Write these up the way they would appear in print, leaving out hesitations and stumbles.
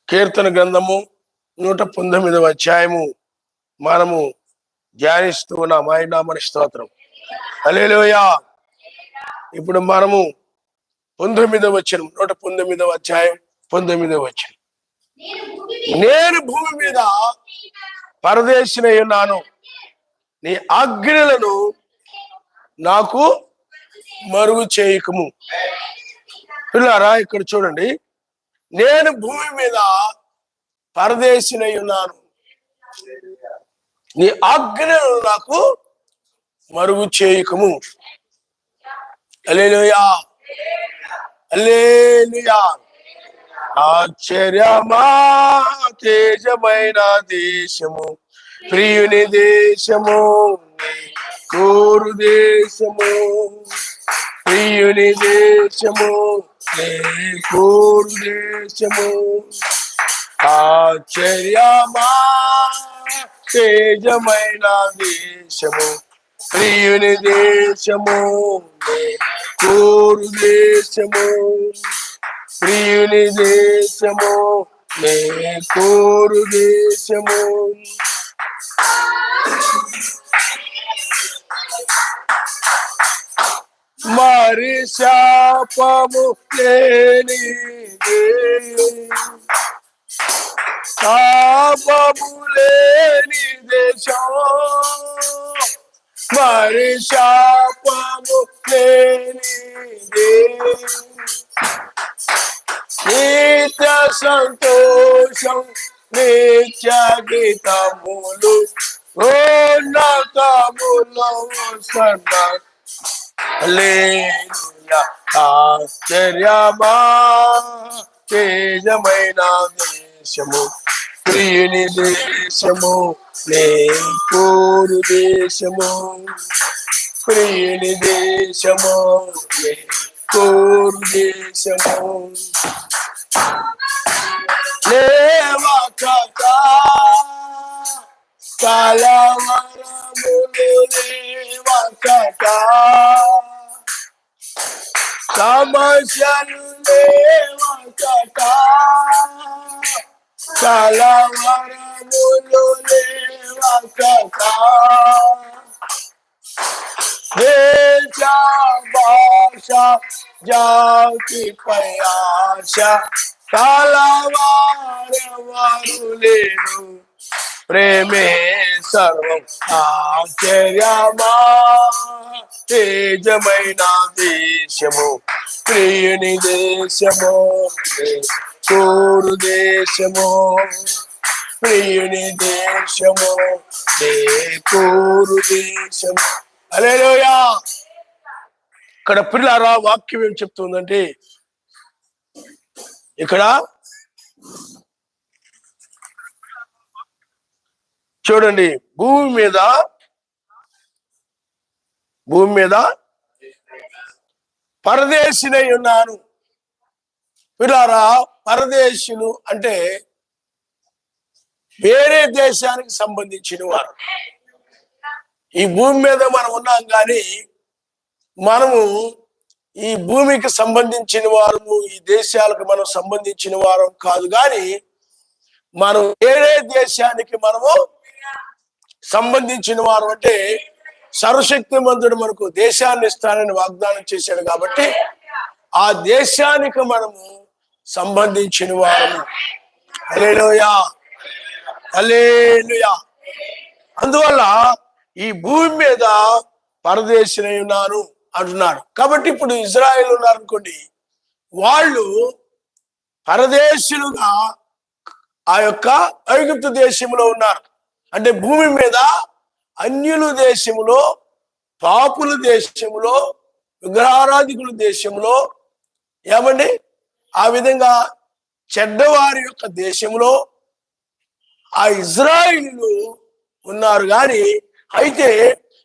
కీర్తన గ్రంథము 119వ అధ్యాయము మనము ధ్యానిస్తూ ఉన్నాం. ఆయన నామమునకు స్తోత్రం. హల్లెలూయా. ఇప్పుడు మనము 19వ వచనం, 119వ అధ్యాయం 19వ వచనం. నేను భూమి మీద పరదేశినై ఉన్నాను, నీ ఆజ్ఞలను నాకు మరుగు చేయకము. పిల్లారా, ఇక్కడ చూడండి, నేను భూమి మీద పరదేశినై ఉన్నాను, నీ ఆజ్ఞలను నాకు మరుగు చేయకము. హల్లెలూయా, హల్లెలూయా. ఆశ్చర్యమా తేజమైన దేశము, ప్రియుని దేశము, కోరు దేశము, ప్రియుని దేశము, కోరు దేశము. ఆశ్చర్యమా తేజమైన దేశము, ప్రియుని దేశము, కోరు దేశము, ప్రియుని దేశము, కోరు దేశము. మరి శాపము లేనిదే, శాపము లేని దేశం, మరి శాపము లేనిదే, నిత్య సంతోషం, నిత్య గీతములు, ఉన్నతములో సన్నా. హల్లెలూయా. ఆశ్చర్యమా తేజమైన దేశము, ప్రియుని దేశము, కోరు దేశము, ప్రియుని దేశము, కోరు దేశము. లేవకట కలవరములు, లేవకట సమస్యలు, లేవకట కలవరములు, లేవకట దేశ భాష జాతిపై ఆశ కలవారెవరు లేరు, ప్రేమే సర్వం. ఆశ్చర్యమా తేజమైన దేశము, ప్రియుని దేశము, కోరు దేశము, ప్రియుని దేశము, కోరు దేశము. హల్లెలూయా. ఇక్కడ పిల్లారా, వాక్యం ఏం చెప్తుందంటే, ఇక్కడ చూడండి, భూమి మీద పరదేశినై ఉన్నాను. పిల్లారా, పరదేశులు అంటే వేరే దేశానికి సంబంధించిన వారు. ఈ భూమి మీద మనం ఉన్నాం, కానీ మనము ఈ భూమికి సంబంధించిన వారము, ఈ దేశాలకు మనం సంబంధించిన వారం కాదు, కానీ మనం వేరే దేశానికి మనము సంబంధించిన వారు. అంటే సర్వశక్తిమంతుడు మనకు దేశాన్ని ఇస్తానని వాగ్దానం చేశాడు, కాబట్టి ఆ దేశానికి మనము సంబంధించిన వారము. హల్లెలూయా, హల్లెలూయా. అందువల్ల ఈ భూమి మీద పరదేశినై ఉన్నాను అంటున్నారు. కాబట్టి ఇప్పుడు ఇజ్రాయేల్ ఉన్నారు అనుకోండి, వాళ్ళు పరదేశులుగా ఆ యొక్క ఐగుప్తు దేశంలో ఉన్నారు. అంటే భూమి మీద అన్యుల దేశంలో, పాపుల దేశంలో, విగ్రహారాధికుల దేశంలో, ఏమండి, ఆ విధంగా చెడ్డవారి యొక్క దేశంలో ఆ ఇజ్రాయిలు ఉన్నారు. కానీ అయితే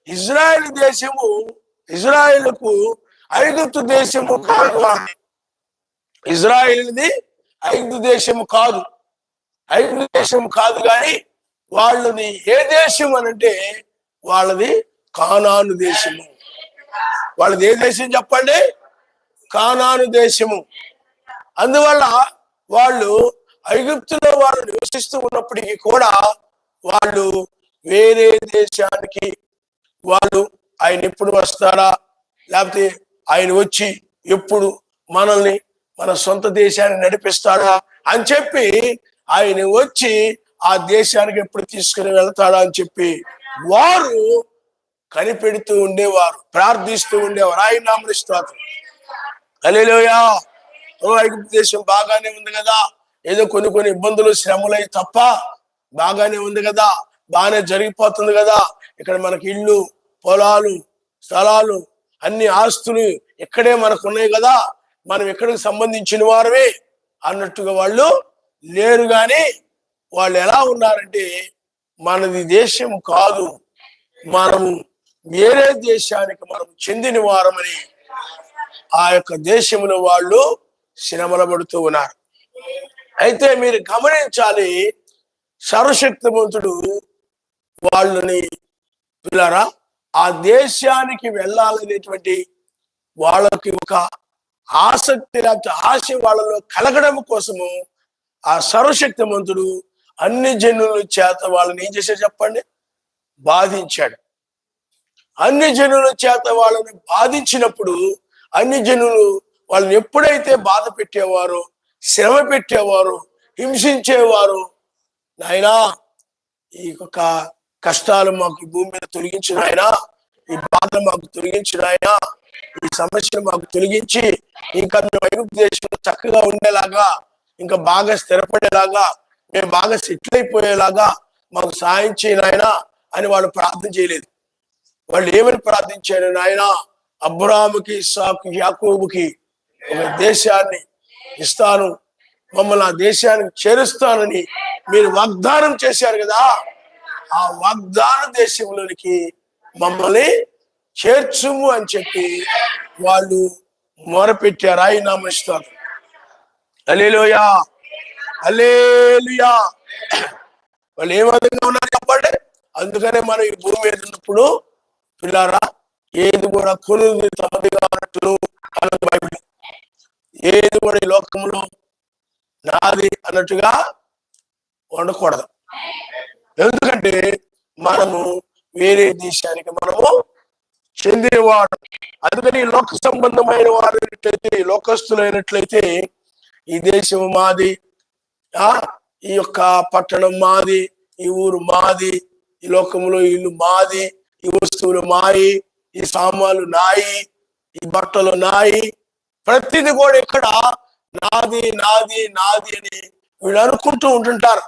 ఇజ్రాయిల్ దేశము, ఇజ్రాయిల్కు ఐగుప్తు దేశము కాదు. ఇజ్రాయిల్ది ఐగుప్తు దేశము కాదు, ఐగుప్తు దేశం కాదు. కానీ వాళ్ళది ఏ దేశం అనంటే వాళ్ళది కానాను దేశము. వాళ్ళది ఏ దేశం చెప్పండి? కానాను దేశము. అందువల్ల వాళ్ళు ఐగుప్తులో వారు నివసిస్తూ ఉన్నప్పటికీ కూడా వాళ్ళు వేరే దేశానికి వాళ్ళు ఆయన ఎప్పుడు వస్తారా, లేకపోతే ఆయన వచ్చి ఎప్పుడు మనల్ని మన సొంత దేశాన్ని నడిపిస్తాడా అని చెప్పి ఆయన వచ్చి ఆ దేశానికి ఎప్పుడు తీసుకుని వెళ్తాడా అని చెప్పి వారు కనిపెడుతూ ఉండేవారు, ప్రార్థిస్తూ ఉండేవారు. ఆయన నామమున స్తోత్రం. హల్లెలూయా. ఐగుప్తు దేశం బాగానే ఉంది కదా, ఏదో కొన్ని ఇబ్బందులు శ్రమలై తప్ప బాగానే ఉంది కదా, బాగానే జరిగిపోతుంది కదా, ఇక్కడ మనకి ఇల్లు, పొలాలు, స్థలాలు, అన్ని ఆస్తులు ఇక్కడే మనకు ఉన్నాయి కదా, మనం ఇక్కడికి సంబంధించిన వారమే అన్నట్టుగా వాళ్ళు లేరు. కానీ వాళ్ళు ఎలా ఉన్నారంటే మనది దేశం కాదు, మనము వేరే దేశానికి మనం చెందిన వారమని ఆ యొక్క దేశంలో వాళ్ళు శ్రమలబడుతూ ఉన్నారు. అయితే మీరు గమనించాలి, సర్వశక్తిమంతుడు వాళ్ళని పిల్లరా ఆ దేశానికి వెళ్ళాలనేటువంటి వాళ్ళకి ఒక ఆసక్తి లేకపోతే ఆశ వాళ్ళలో కలగడం కోసము ఆ సర్వశక్తిమంతుడు అన్ని జనుల చేత వాళ్ళని ఏం చేశాడు చెప్పండి? బాధించాడు. అన్ని జనుల చేత వాళ్ళని బాధించినప్పుడు అన్ని జనులు వాళ్ళని ఎప్పుడైతే బాధ పెట్టేవారో, శ్రమ పెట్టేవారు, హింసించేవారు, నాయనా ఈ యొక్క కష్టాలు మాకు భూమి మీద తొలగించిన ఆయన, ఈ బాధ మాకు తొలగించిన ఆయన, ఈ సమస్యను మాకు తొలగించి ఇంకా మేము ఐగుప్తు దేశంలో చక్కగా ఉండేలాగా, ఇంకా బాగా స్థిరపడేలాగా, మేము బాగా సెటిల్ అయిపోయేలాగా మాకు సాయం చేయను ఆయన అని వాళ్ళు ప్రార్థన చేయలేదు. వాళ్ళు ఏమని ప్రార్థించారు? నాయన అబ్రాహాముకి, ఇస్సాకుకి, యాకోబుకి ఒక దేశాన్ని ఇస్తాను, మమ్మల్ని ఆ దేశానికి చేరుస్తానని మీరు వాగ్దానం చేశారు కదా, ఆ వాగ్దాన దేశంలోనికి మమ్మల్ని చేర్చుము అని చెప్పి వాళ్ళు మొరపెట్టారు. ఆయన నామమున స్తోత్రం. హల్లెలూయా, హల్లెలూయా. వాళ్ళు ఏ విధంగా ఉన్నారు చెప్పండి? అందుకనే మనం ఈ భూమి మీద ఉన్నప్పుడు పిల్లారా ఏది కూడా కొనుగోలు తమదిగా అన్నట్లు అన్నది బైబిల్. ఏది కూడా ఈ లోకంలో నాది అన్నట్టుగా ఉండకూడదు. ఎందుకంటే మనము వేరే దేశానికి మనము చెందినవాడు. అందుకని లోక సంబంధమైన వారు లోకస్తులైనట్లయితే ఈ దేశం మాది, ఈ యొక్క పట్టణం మాది, ఈ ఊరు మాది, ఈ లోకంలో ఇల్లు మాది, ఈ వస్తువులు మాయి, ఈ సామాన్లు నాయి, ఈ బట్టలు నాయి, ప్రతిది కూడా ఇక్కడ నాది నాది నాది అని వీళ్ళు అనుకుంటూ ఉంటుంటారు.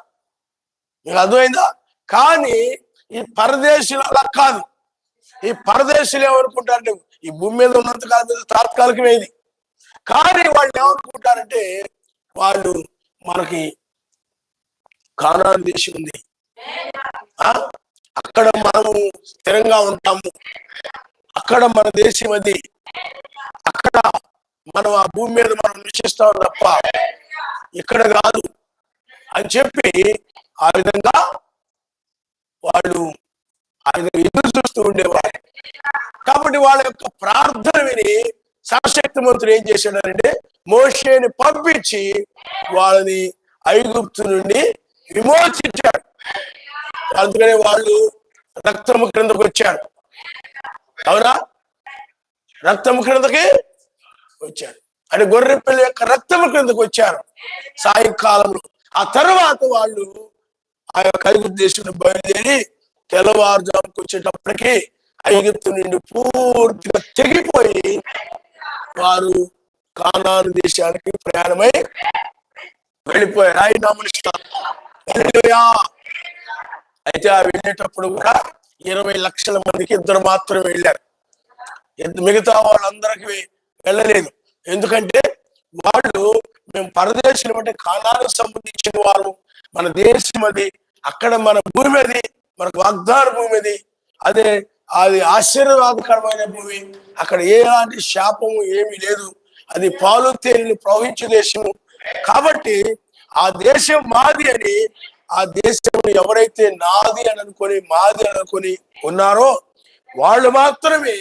మీకు అర్థమైందా? కానీ ఈ పరదేశులు అలా కాదు. ఈ పరదేశులు ఏమనుకుంటారంటే ఈ భూమి మీద ఉన్నంత కాలం మీద తాత్కాలికమేది. కానీ వాళ్ళు ఏమనుకుంటారంటే వాళ్ళు మనకి కానాను దేశం ఉంది, అక్కడ మనము స్థిరంగా ఉంటాము, అక్కడ మన దేశం అది, అక్కడ మనం ఆ భూమి మీద మనం నివసిస్తాం తప్ప ఇక్కడ కాదు అని చెప్పి ఆ విధంగా వాళ్ళు ఆ విధంగా ఎదురు చూస్తూ ఉండేవారు. కాబట్టి వాళ్ళ యొక్క ప్రార్థన విని సర్వశక్తిమంతుడు ఏం చేశాడంటే మోషేని పంపించి వాళ్ళని ఐగుప్తు నుండి విమోచించాడు. అందుకనే వాళ్ళు రక్తము క్రిందకు వచ్చారు. అవునా? రక్తము క్రిందకి వచ్చారు అంటే గొర్రె పిల్ల యొక్క రక్తము క్రిందకు వచ్చారు సాయంకాలంలో. ఆ తర్వాత వాళ్ళు ఆ యొక్క ఐగుప్తు దేశంలో బయలుదేరి తెల్లవారుజాముకు వచ్చేటప్పటికి ఐగుప్తు నుండి పూర్తిగా తెగిపోయి వారు కానాను దేశానికి ప్రయాణమై వెళ్ళిపోయారు. ఆయన నామమున స్తోత్రం. హల్లెలూయా. అయితే ఆ వెళ్ళేటప్పుడు కూడా 20 లక్షల మందికి ఇద్దరు మాత్రమే వెళ్ళారు. మిగతా వాళ్ళందరికీ వెళ్ళలేదు. ఎందుకంటే వాళ్ళు మేము పరదేశులు అంటే కానానికి సంబంధించిన వారు, మన దేశం అది, అక్కడ మన భూమి అది, మనకు వాగ్దాన భూమి అది, అదే అది ఆశీర్వాదకరమైన భూమి, అక్కడ ఎలాంటి శాపము ఏమీ లేదు, అది పాలు తేనెలు ప్రవహించే దేశము. కాబట్టి ఆ దేశం మాది అని, ఆ దేశం ఎవరైతే నాది అని అనుకొని మాది అని అనుకొని ఉన్నారో వాళ్ళు మాత్రమే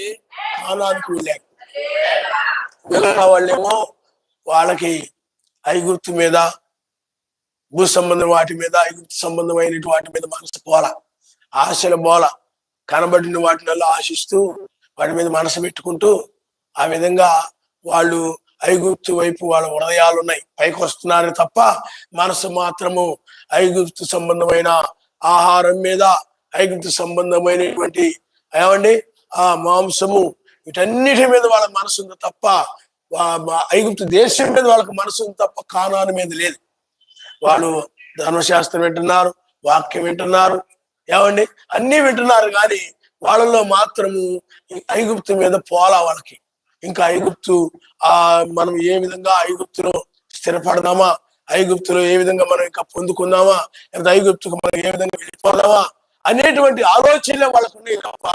కానానికి వెళ్ళారు. వెళ్ళిన వాళ్ళేమో వాళ్ళకి ఐగుప్తు మీద భూ సంబంధం వాటి మీద, ఐగుప్తు సంబంధమైన వాటి మీద మనసు పోల, ఆశలు పోల. కనబడిన వాటినల్లా ఆశిస్తూ వాటి మీద మనసు పెట్టుకుంటూ ఆ విధంగా వాళ్ళు ఐగుప్తు వైపు వాళ్ళ హృదయాలు ఉన్నాయి, పైకి వస్తున్నారు తప్ప మనసు మాత్రము ఐగుప్తు సంబంధమైన ఆహారం మీద, ఐగుప్తు సంబంధమైనటువంటి ఏమండి ఆ మాంసము, వీటన్నిటి మీద వాళ్ళ మనసు ఉంది తప్ప ఐగుప్తు దేశం మీద వాళ్ళకి మనసు ఉంది తప్ప కానాను మీద లేదు. వాళ్ళు ధర్మశాస్త్రం వింటున్నారు, వాక్యం వింటున్నారు, ఏమండి అన్ని వింటున్నారు, కానీ వాళ్ళలో మాత్రము ఐగుప్తు మీద పోలా వాళ్ళకి. ఇంకా ఐగుప్తు మనం ఏ విధంగా ఐగుప్తులో స్థిరపడదామా, ఐగుప్తులో ఏ విధంగా మనం ఇంకా పొందుకుందామా, లేదా ఐగుప్తుకు మనం ఏ విధంగా వెళ్ళిపోదామా అనేటువంటి ఆలోచనలే వాళ్ళకు ఉన్నాయి తప్ప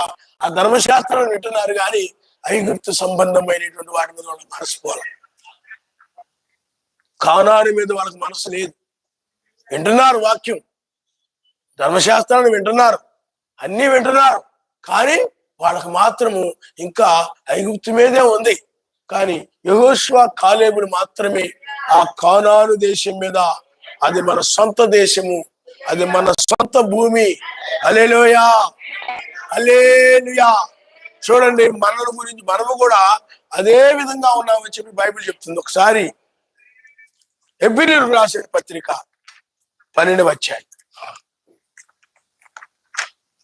ఆ ధర్మశాస్త్రం వింటున్నారు, కానీ ఐగుప్తు సంబంధమైనటువంటి వాటి మీద వాళ్ళకి మనసు పోల. కానాని మీద వాళ్ళకి మనసు లేదు. వింటున్నారు వాక్యం, ధర్మశాస్త్రాన్ని వింటున్నారు, అన్ని వింటున్నారు, కానీ వాళ్ళకు మాత్రము ఇంకా ఐగుప్తు మీదే ఉంది. కానీ యెహోషువ కాలేబుడు మాత్రమే ఆ కానాను దేశం మీద, అది మన సొంత దేశము, అది మన సొంత భూమి. హల్లెలూయా, హల్లెలూయా. చూడండి, మనల గురించి మనము కూడా అదే విధంగా ఉన్నామని చెప్పి బైబిల్ చెప్తుంది. ఒకసారి హెబ్రీయులకు రాసిన పత్రిక 12వ అధ్యాయం,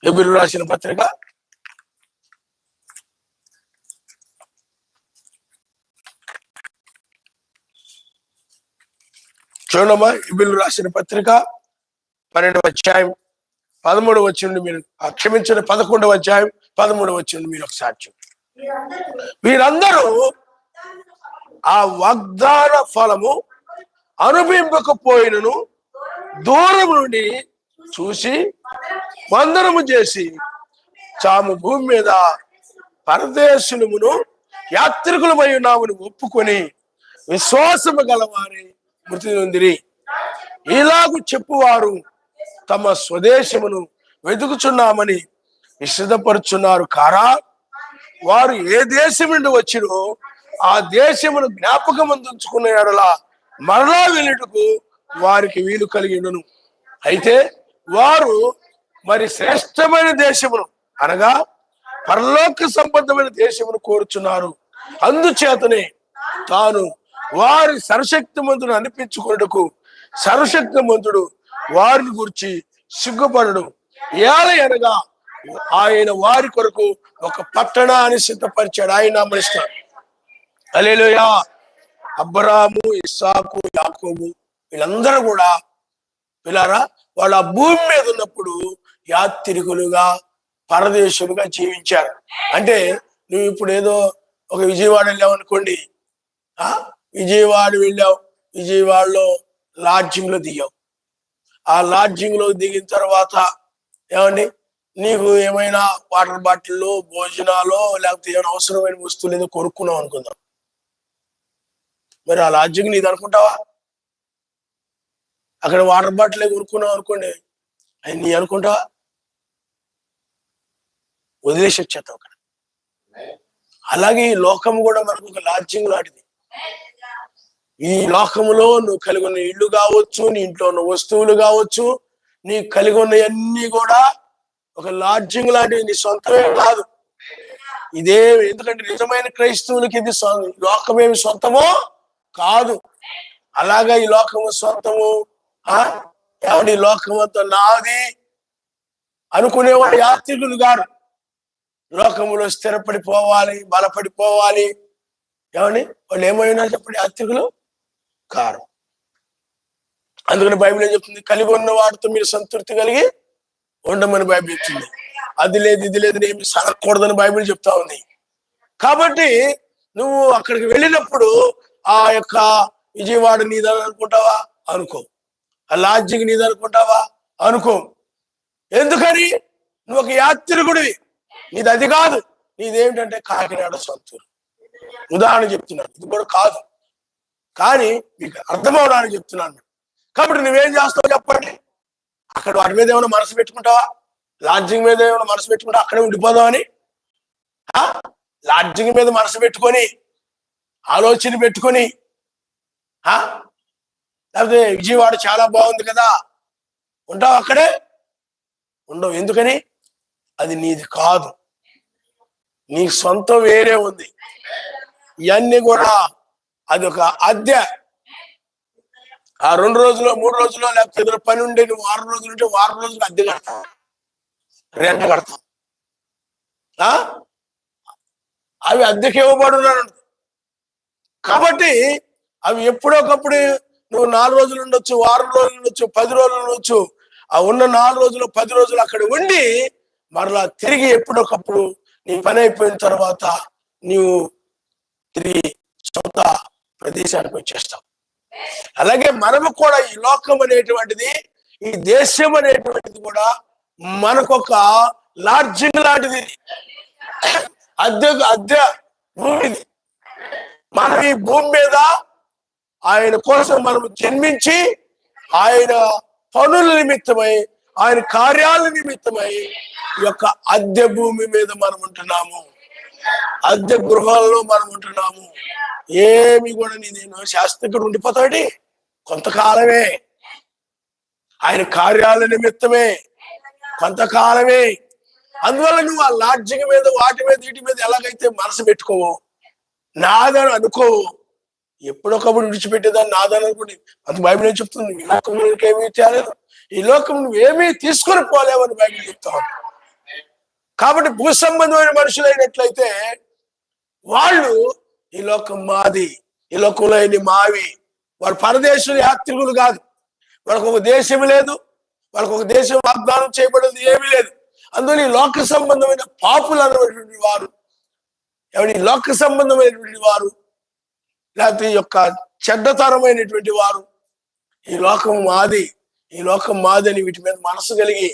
హెబ్రీయులకు రాసిన పత్రిక 12వ అధ్యాయం 13వ వచనం మీరు క్షమించిన 11వ అధ్యాయం 13వ వచనం మీరు ఒకసారి చూడండి. వీరందరూ ఆ వాగ్దాన ఫలము అనుభవింపకపోయినను దూరం నుండి చూసి వందనము చేసి తాము భూమి మీద పరదేశులమును యాత్రికులమై ఉన్నామని ఒప్పుకొని విశ్వాసము గలవారి మృతి నొందిరి. ఇలాగు చెప్పువారు తమ స్వదేశమును వెతుకుచున్నామని విశదపరుచున్నారు కారా. వారు ఏ దేశం నుండి వచ్చినో ఆ దేశమును జ్ఞాపకమందుకున్న యెడల మరలా వెళ్ళుటకు వారికి వీలు కలిగినను. అయితే వారు మరి శ్రేష్టమైన దేశమును అనగా పరలోక సంబంధమైన దేశమును కోరుచున్నారు. అందుచేతనే తాను వారి సర్వశక్తిమంతుడు అనిపించుకున్నటకు సర్వశక్తిమంతుడు వారిని గురించి సిగ్గుపడడు. ఏలయనగా ఆయన వారి కొరకు ఒక పట్టణాన్ని సిద్ధపరిచాడు. ఆయన నామనిస్తాడు. హల్లెలూయా. అబ్రాహాము, ఇస్సాకు, యాకోబు వీళ్ళందరూ కూడా వీళ్ళారా వాళ్ళ భూమి మీద ఉన్నప్పుడు యాత్రికులుగా పరదేశులుగా జీవించారు. అంటే నువ్వు ఇప్పుడు ఏదో ఒక విజయవాడ వెళ్ళావు అనుకోండి, విజయవాడ వెళ్ళావు, విజయవాడలో లాడ్జింగ్ లో దిగావు. ఆ లాడ్జింగ్ లో దిగిన తర్వాత ఏమండి నీకు ఏమైనా వాటర్ బాటిల్లో భోజనాలు లేకపోతే ఏమైనా అవసరమైన వస్తువులు ఏదో కొనుక్కున్నావు అనుకుందాం. మరి ఆ లాడ్జింగ్ నీది అనుకుంటావా? అక్కడ వాటర్ బాటిల్ కొనుక్కున్నావు అనుకోండి, అది నీ అనుకుంటావా? వదిలేసి వచ్చేస్తావు అక్కడ. అలాగే ఈ లోకం కూడా మనకు ఒక లాడ్జింగ్ లాంటిది. ఈ లోకములో నువ్వు కలిగి ఉన్న ఇల్లు కావచ్చు, నీ ఇంట్లో ఉన్న వస్తువులు కావచ్చు, నీ కలిగి ఉన్నవన్నీ కూడా ఒక లాడ్జింగ్ లాంటివి, నీ సొంతమే కాదు. ఇదే ఎందుకంటే నిజమైన క్రైస్తవులకి ఇది లోకమేమి సొంతమో కాదు. అలాగా ఈ లోకము సొంతము, ఈ లోకం అంతా నాది అనుకునేవాడు యాత్రికులు గారు. లోకములో స్థిరపడిపోవాలి, బలపడిపోవాలి. ఏమని వాళ్ళు ఏమైనా చెప్పండి, యాత్రికులు కారు. అందుకని బైబిల్ ఏం చెప్తుంది? కలిగి ఉన్న వాటితో మీరు సంతృప్తి కలిగి ఉండమని బైబిల్ చెప్తుంది. అది లేదు ఇది లేదు ఏమి సరకూడదని బైబిల్ చెప్తా ఉంది. కాబట్టి నువ్వు అక్కడికి వెళ్ళినప్పుడు ఆ యొక్క విజయవాడ నీదని అనుకుంటావా? అనుకో. ఆ లాడ్జింగ్ నీది అనుకుంటావా? అనుకో. ఎందుకని? నువ్వు ఒక యాత్రికుడివి. నీది అది కాదు. నీదేమిటంటే కాకినాడ సొంతూరు. ఉదాహరణ చెప్తున్నాను, ఇది కూడా కాదు, కానీ మీకు అర్థమవడానికి చెప్తున్నాను. కాబట్టి నువ్వేం చేస్తావు చెప్పండి? అక్కడ వాటి మీద ఏమైనా మనసు పెట్టుకుంటావా? లాడ్జింగ్ మీద ఏమైనా మనసు పెట్టుకుంటా అక్కడే ఉండిపోదామని? లాడ్జింగ్ మీద మనసు పెట్టుకొని ఆలోచన పెట్టుకొని లేకపోతే విజయవాడ చాలా బాగుంది కదా, ఉంటావు అక్కడే? ఉండవు. ఎందుకని? అది నీది కాదు, నీ సొంతం వేరే ఉంది. ఇవన్నీ కూడా అది ఒక అద్దె. ఆ 2 రోజులు 3 రోజులు లేకపోతే ఏదైనా పని ఉండే నువ్వు 6 రోజులు ఉంటే 6 రోజులు అద్దె కడతావు, రెంట్ కడతావు. అవి అద్దెకి ఇవ్వబడున్నాడు. కాబట్టి అవి ఎప్పుడొకప్పుడు నువ్వు 4 రోజులు ఉండొచ్చు, 6 రోజులు ఉండొచ్చు, 10 రోజులు ఉండొచ్చు. ఆ ఉన్న 4 రోజులు 10 రోజులు అక్కడ ఉండి మరలా తిరిగి ఎప్పుడొకప్పుడు నీ పని అయిపోయిన తర్వాత నీవు తిరిగి సొంత ప్రదేశానికి వచ్చేస్తావు. అలాగే మనము కూడా ఈ లోకం అనేటువంటిది, ఈ దేశం అనేటువంటిది కూడా మనకొక లాడ్జింగ్ లాంటిది, అద్దె భూమిది. మనం ఈ భూమి మీద ఆయన కోసం మనము జన్మించి ఆయన పనుల నిమిత్తమై, ఆయన కార్యాల నిమిత్తమై ఈ యొక్క అద్దె భూమి మీద మనం ఉంటున్నాము, అద్దె గృహాలలో మనం ఉంటున్నాము. ఏమి కూడా నేను శాస్త్రజ్ఞుడు ఉండిపోతాడు కొంతకాలమే, ఆయన కార్యాల నిమిత్తమే కొంతకాలమే. అందువల్ల నువ్వు ఆ లాడ్జింగ్ మీద వాటి మీద వీటి మీద ఎలాగైతే మనసు పెట్టుకోవో, నాదని అనుకోవు, ఎప్పుడొకప్పుడు విడిచిపెట్టేదాన్ని నాదని అనుకోండి. అంత బైబిల్ ఏం చెప్తుంది? ఈ లోకం ఏమీ తేలేదు, ఈ లోకం నువ్వేమీ తీసుకొని పోలేవని బైబిల్ చెప్తా ఉంది. కాబట్టి భూ సంబంధమైన మనుషులైనట్లయితే వాళ్ళు ఈ లోకం మాది, ఈ లోకంలో మావి, వారు పరదేశులు యాత్రికులు కాదు. వాళ్ళకు ఒక దేశం లేదు, వాళ్ళకు ఒక దేశం వాగ్దానం చేయబడేది ఏమీ లేదు. అందులో ఈ లోక సంబంధమైన పాపులు అన్నటువంటి వారు, ఎవరి లోక సంబంధమైనటువంటి వారు, లేకపోతే ఈ యొక్క చెడ్డతరమైనటువంటి వారు, ఈ లోకం మాది, ఈ లోకం మాది అని వీటి మీద మనసు కలిగి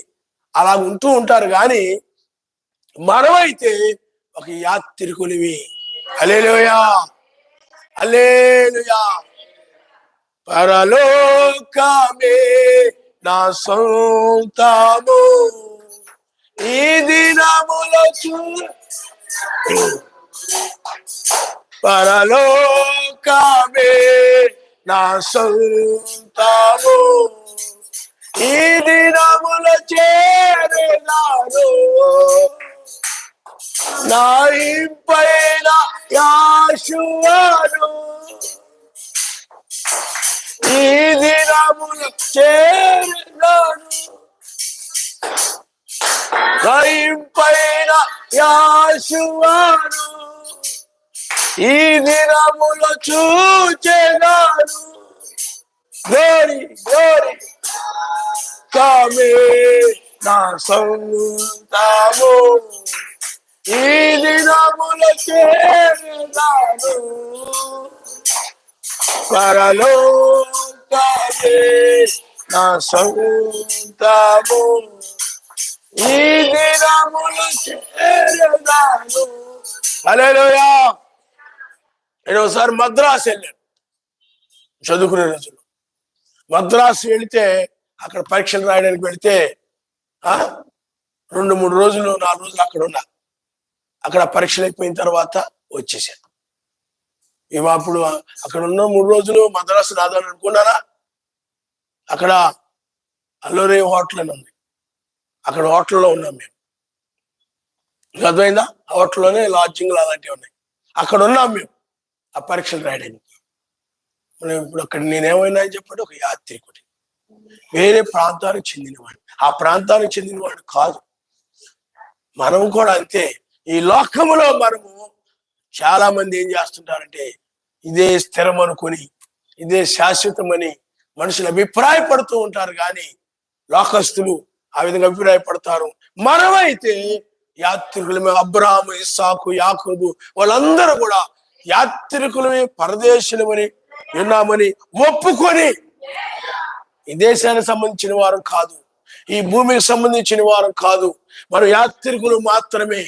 అలా ఉంటూ ఉంటారు. కానీ మనమైతే ఒక యాత్రికునివి. హల్లెలూయా, హల్లెలూయా. పరలోకమే నా సొంతము, ఈ దినములో పరలోకమే నా సొంతము, ఈ దినములో చేరేదాను, నా ఇంపైన యాశువను, ఈ దినములో చేరేదాను, నా ఇంపైన యాశువను, ఈ దినములో చూచెదాను. గ్లోరీ గ్లోరీ కామే నా సొంతము, ఈ దినములో చేరేదాను, పరలోకమే నా సొంతము, ఈ దినములో చేరేదాను. హల్లెలూయా. నేను ఒకసారి మద్రాసు వెళ్ళాను చదువుకునే రోజులు. మద్రాసు వెళితే అక్కడ పరీక్షలు రాయడానికి వెళితే 2-3 రోజులు 4 రోజులు అక్కడ ఉన్నా. అక్కడ పరీక్షలు అయిపోయిన తర్వాత వచ్చేసాను. అప్పుడు అక్కడ ఉన్న 3 రోజులు మద్రాసు రాదని అనుకున్నారా? అక్కడ అల్లూరి హోటల్ అని ఉంది, అక్కడ హోటల్లో ఉన్నాం మేము. అర్థమైందా? హోటల్లోనే లాడ్జింగ్లు అలాంటివి ఉన్నాయి, అక్కడ ఉన్నాం మేము ఆ పరీక్షలు రాయడానికి. ఇప్పుడు అక్కడ నేనేమైనా అని చెప్పండి, ఒక యాత్రికుడి, వేరే ప్రాంతానికి చెందినవాడు, ఆ ప్రాంతానికి చెందినవాడు కాదు. మనం కూడా అంతే. ఈ లోకములో మనము చాలా మంది ఏం చేస్తుంటారంటే ఇదే స్థిరం అనుకొని, ఇదే శాశ్వతమని మనుషులు అభిప్రాయపడుతూ ఉంటారు. కానీ లోకస్తులు ఆ విధంగా అభిప్రాయపడతారు. మనమైతే యాత్రికులమే. అబ్రహాము, ఇస్సాకు, యాకోబు వాళ్ళందరూ కూడా యాత్రికులమే, పరదేశులమని విన్నామని ఒప్పుకొని ఈ దేశానికి సంబంధించిన వారు కాదు, ఈ భూమికి సంబంధించిన వారు కాదు, మనం యాత్రికులు మాత్రమే,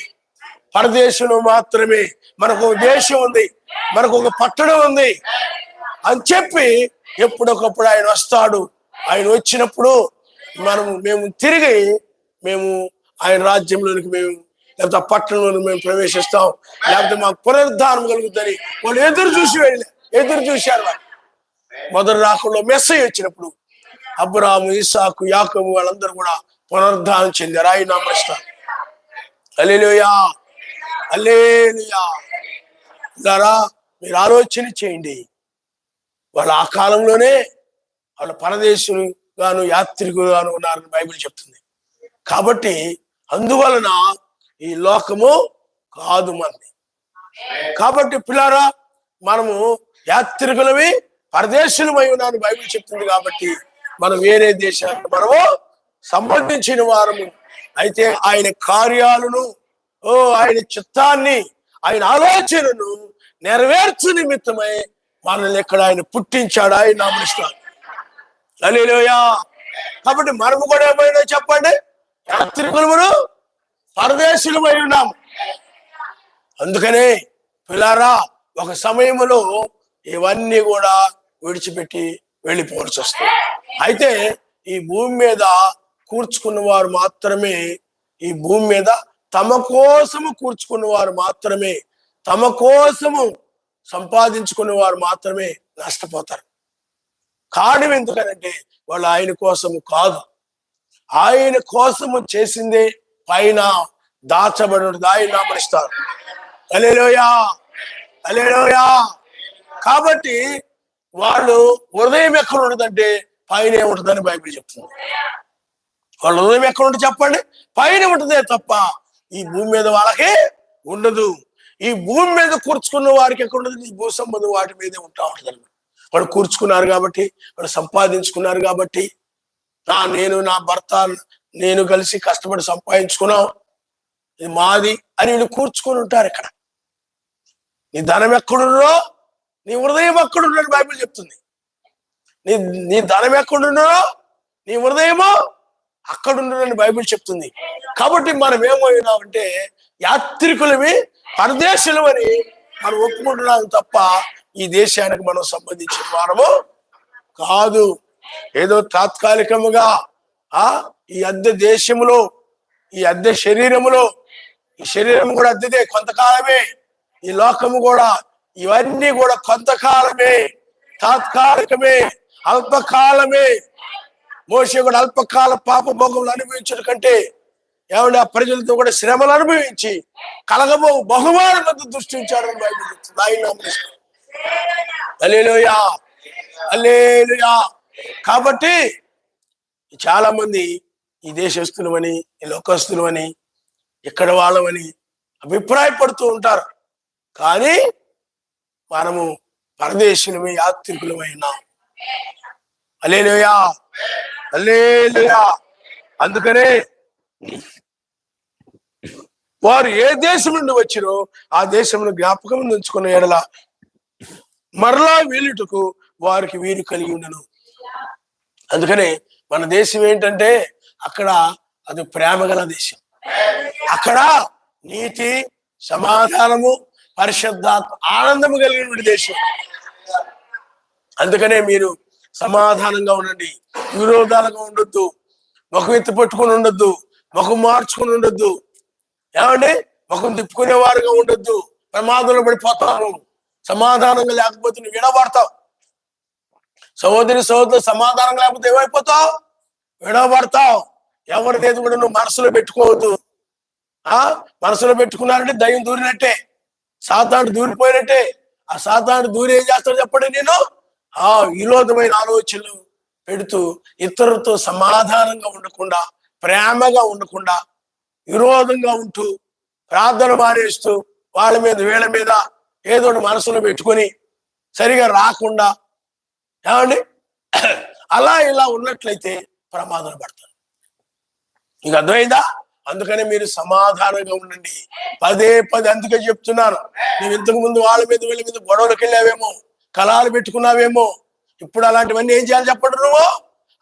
పరదేశులు మాత్రమే. మనకు ఒక దేశం ఉంది, మనకు ఒక పట్టణం ఉంది అని చెప్పి ఎప్పుడొకప్పుడు ఆయన వస్తాడు. ఆయన వచ్చినప్పుడు మేము తిరిగి ఆయన రాజ్యంలోనికి లేకపోతే ఆ పట్టణంలోనికి మేము ప్రవేశిస్తాం, లేకపోతే మాకు పునరుద్ధానం కలుగుతుంది. వాళ్ళు ఎదురు చూశారు వాళ్ళు. మొదటి రాకడలో మెస్సయ్య వచ్చినప్పుడు అబ్రాహాము, ఇస్సాకు, యాకోబు వాళ్ళందరూ కూడా పునరుద్ధానం చెందారు. ఆయన నమస్కారం. హల్లెలూయా, హల్లెలూయా. ద్వారా మీరు ఆలోచన చేయండి. వాళ్ళు ఆ కాలంలోనే వాళ్ళ పరదేశులు గాను యాత్రికులు గాను ఉన్నారని బైబిల్ చెప్తుంది. కాబట్టి అందువలన ఈ లోకము కాదు మంది. కాబట్టి పిల్లారా, మనము యాత్రికులవి పరదేశులమై ఉన్నారని బైబిల్ చెప్తుంది. కాబట్టి మనం వేరే దేశానికి మనము సంబంధించిన వారము అయితే ఆయన కార్యాలను, ఆయన చిత్తాన్ని, ఆయన ఆలోచనను నెరవేర్చు నిమిత్తమై మనల్ని ఇక్కడ ఆయన పుట్టించాడు. ఆయన నామనిస్తాడు. హల్లెలూయా. కాబట్టి మనము కూడా ఏమైనా చెప్పండి, యాత్రికులమును పరదేశులమై ఉన్నాము. అందుకనే పిల్లారా, ఒక సమయంలో ఇవన్నీ కూడా విడిచిపెట్టి వెళ్ళిపోవాల్సి వస్తుంది. అయితే ఈ భూమి మీద కూర్చుకున్న వారు మాత్రమే, ఈ భూమి మీద తమ కోసము కూర్చుకున్న వారు మాత్రమే, తమ కోసము సంపాదించుకున్న వారు మాత్రమే నష్టపోతారు. కారణం ఎందుకనంటే వాళ్ళు ఆయన కోసము కాదు, ఆయన కోసము చేసిందే పైన దాచబడి ఉంటుంది. ఆయన నామనిస్తారు. హల్లెలూయా, హల్లెలూయా. కాబట్టి వాళ్ళు హృదయం ఎక్కడ ఉంటుందంటే పైన ఉంటుందని బైబిల్ చెప్తుంది. వాళ్ళ హృదయం ఎక్కడ ఉంటుంది చెప్పండి? పైన ఉంటుందే తప్ప ఈ భూమి మీద వాళ్ళకి ఉండదు. ఈ భూమి మీద కూర్చుకున్న వారికి ఎక్కడ ఉండదు? ఈ భూ సంబంధం వాటి మీదే ఉంటా ఉంటుంది. వాళ్ళు కూర్చుకున్నారు కాబట్టి, వాళ్ళు సంపాదించుకున్నారు కాబట్టి, నేను నా భర్త నేను కలిసి కష్టపడి సంపాదించుకున్నాం, ఇది మాది అని వీళ్ళు కూర్చుకొని ఉంటారు. ఇక్కడ నీ ధనం ఎక్కడున్నో నీ హృదయం ఎక్కడున్నది బైబిల్ చెప్తుంది. నీ ధనం ఎక్కడున్నో నీ హృదయమో అక్కడున్నదని బైబిల్ చెప్తుంది. కాబట్టి మనం ఏమైనామంటే యాత్రికులవి, పరదేశులమని మనం ఒప్పుకుంటున్నాం తప్ప ఈ దేశానికి మనం సంబంధించిన వారము కాదు. ఏదో తాత్కాలికముగా ఈ అద్దె దేశములో, ఈ అద్దె శరీరములో, ఈ శరీరం కూడా అద్దెదే, కొంతకాలమే. ఈ లోకము కూడా, ఇవన్నీ కూడా కొంతకాలమే, తాత్కాలికమే, అల్పకాలమే. మోషే కూడా అల్పకాల పాప భోగములు అనుభవించడం కంటే ఏమంటే ఆ ప్రజలతో కూడా శ్రమలు అనుభవించి కలగబో బహుమానం మధ్య దృష్టించాడని బైబిల్ చెప్తుంది. ఆయన హల్లెలూయా, హల్లెలూయా. కాబట్టి చాలా మంది ఈ దేశస్తులమని, ఈ లోకస్తులమని, ఇక్కడ వాళ్ళమని అభిప్రాయపడుతూ ఉంటారు. కానీ మనము పరదేశులమే, యాత్రికులమైనా. హల్లెలూయా, హల్లెలూయా. అందుకనే వారు ఏ దేశం నుండి వచ్చిరో ఆ దేశంలో జ్ఞాపకం ఉంచుకున్న ఎడల మరలా వీలుటకు వారికి వీరు కలిగి ఉండను. అందుకనే మన దేశం ఏంటంటే అక్కడ అది ప్రేమ గల దేశం. అక్కడ నీతి, సమాధానము, పరిశుద్ధాత్మ, ఆనందము కలిగిన దేశం. అందుకనే మీరు సమాధానంగా ఉండండి, విరోధాలుగా ఉండొద్దు, ముఖం ఎత్తి పట్టుకుని ఉండొద్దు, ముఖం మార్చుకుని ఉండొద్దు, ఏమండి ముఖం తిప్పుకునేవారుగా ఉండొద్దు. ప్రమాదంలో పడిపోతాను. సమాధానంగా లేకపోతే నువ్వు విడబడతావు. సహోదరి సహోదరు సమాధానం లేకపోతే ఏమైపోతావు? విడబడతావు. ఎవరిదేది కూడా నువ్వు మనసులో పెట్టుకోవద్దు. మనసులో పెట్టుకున్నారంటే దయ్యం దూరినట్టే, సాతాను దూరిపోయినట్టే. ఆ సాతాను దూరి ఏం చేస్తాడు చెప్పండి? నేను విరోధమైన ఆలోచనలు పెడుతూ ఇతరులతో సమాధానంగా ఉండకుండా, ప్రేమగా ఉండకుండా, విరోధంగా ఉంటూ, ప్రార్థన మానేస్తూ, వాళ్ళ మీద వీళ్ళ మీద ఏదో మనసులో పెట్టుకొని సరిగా రాకుండా, ఏమండి అలా ఇలా ఉన్నట్లయితే ప్రమాదం పడతారు. నీకు అర్థమైందా? అందుకని మీరు సమాధానంగా ఉండండి. పదే పదే అందుకే చెప్తున్నాను. నువ్వు ఇంతకు ముందు వాళ్ళ మీద వీళ్ళ మీద గొడవలకు వెళ్ళావేమో, కళాలు పెట్టుకున్నావేమో. ఇప్పుడు అలాంటివన్నీ ఏం చేయాలి చెప్పండి? నువ్వు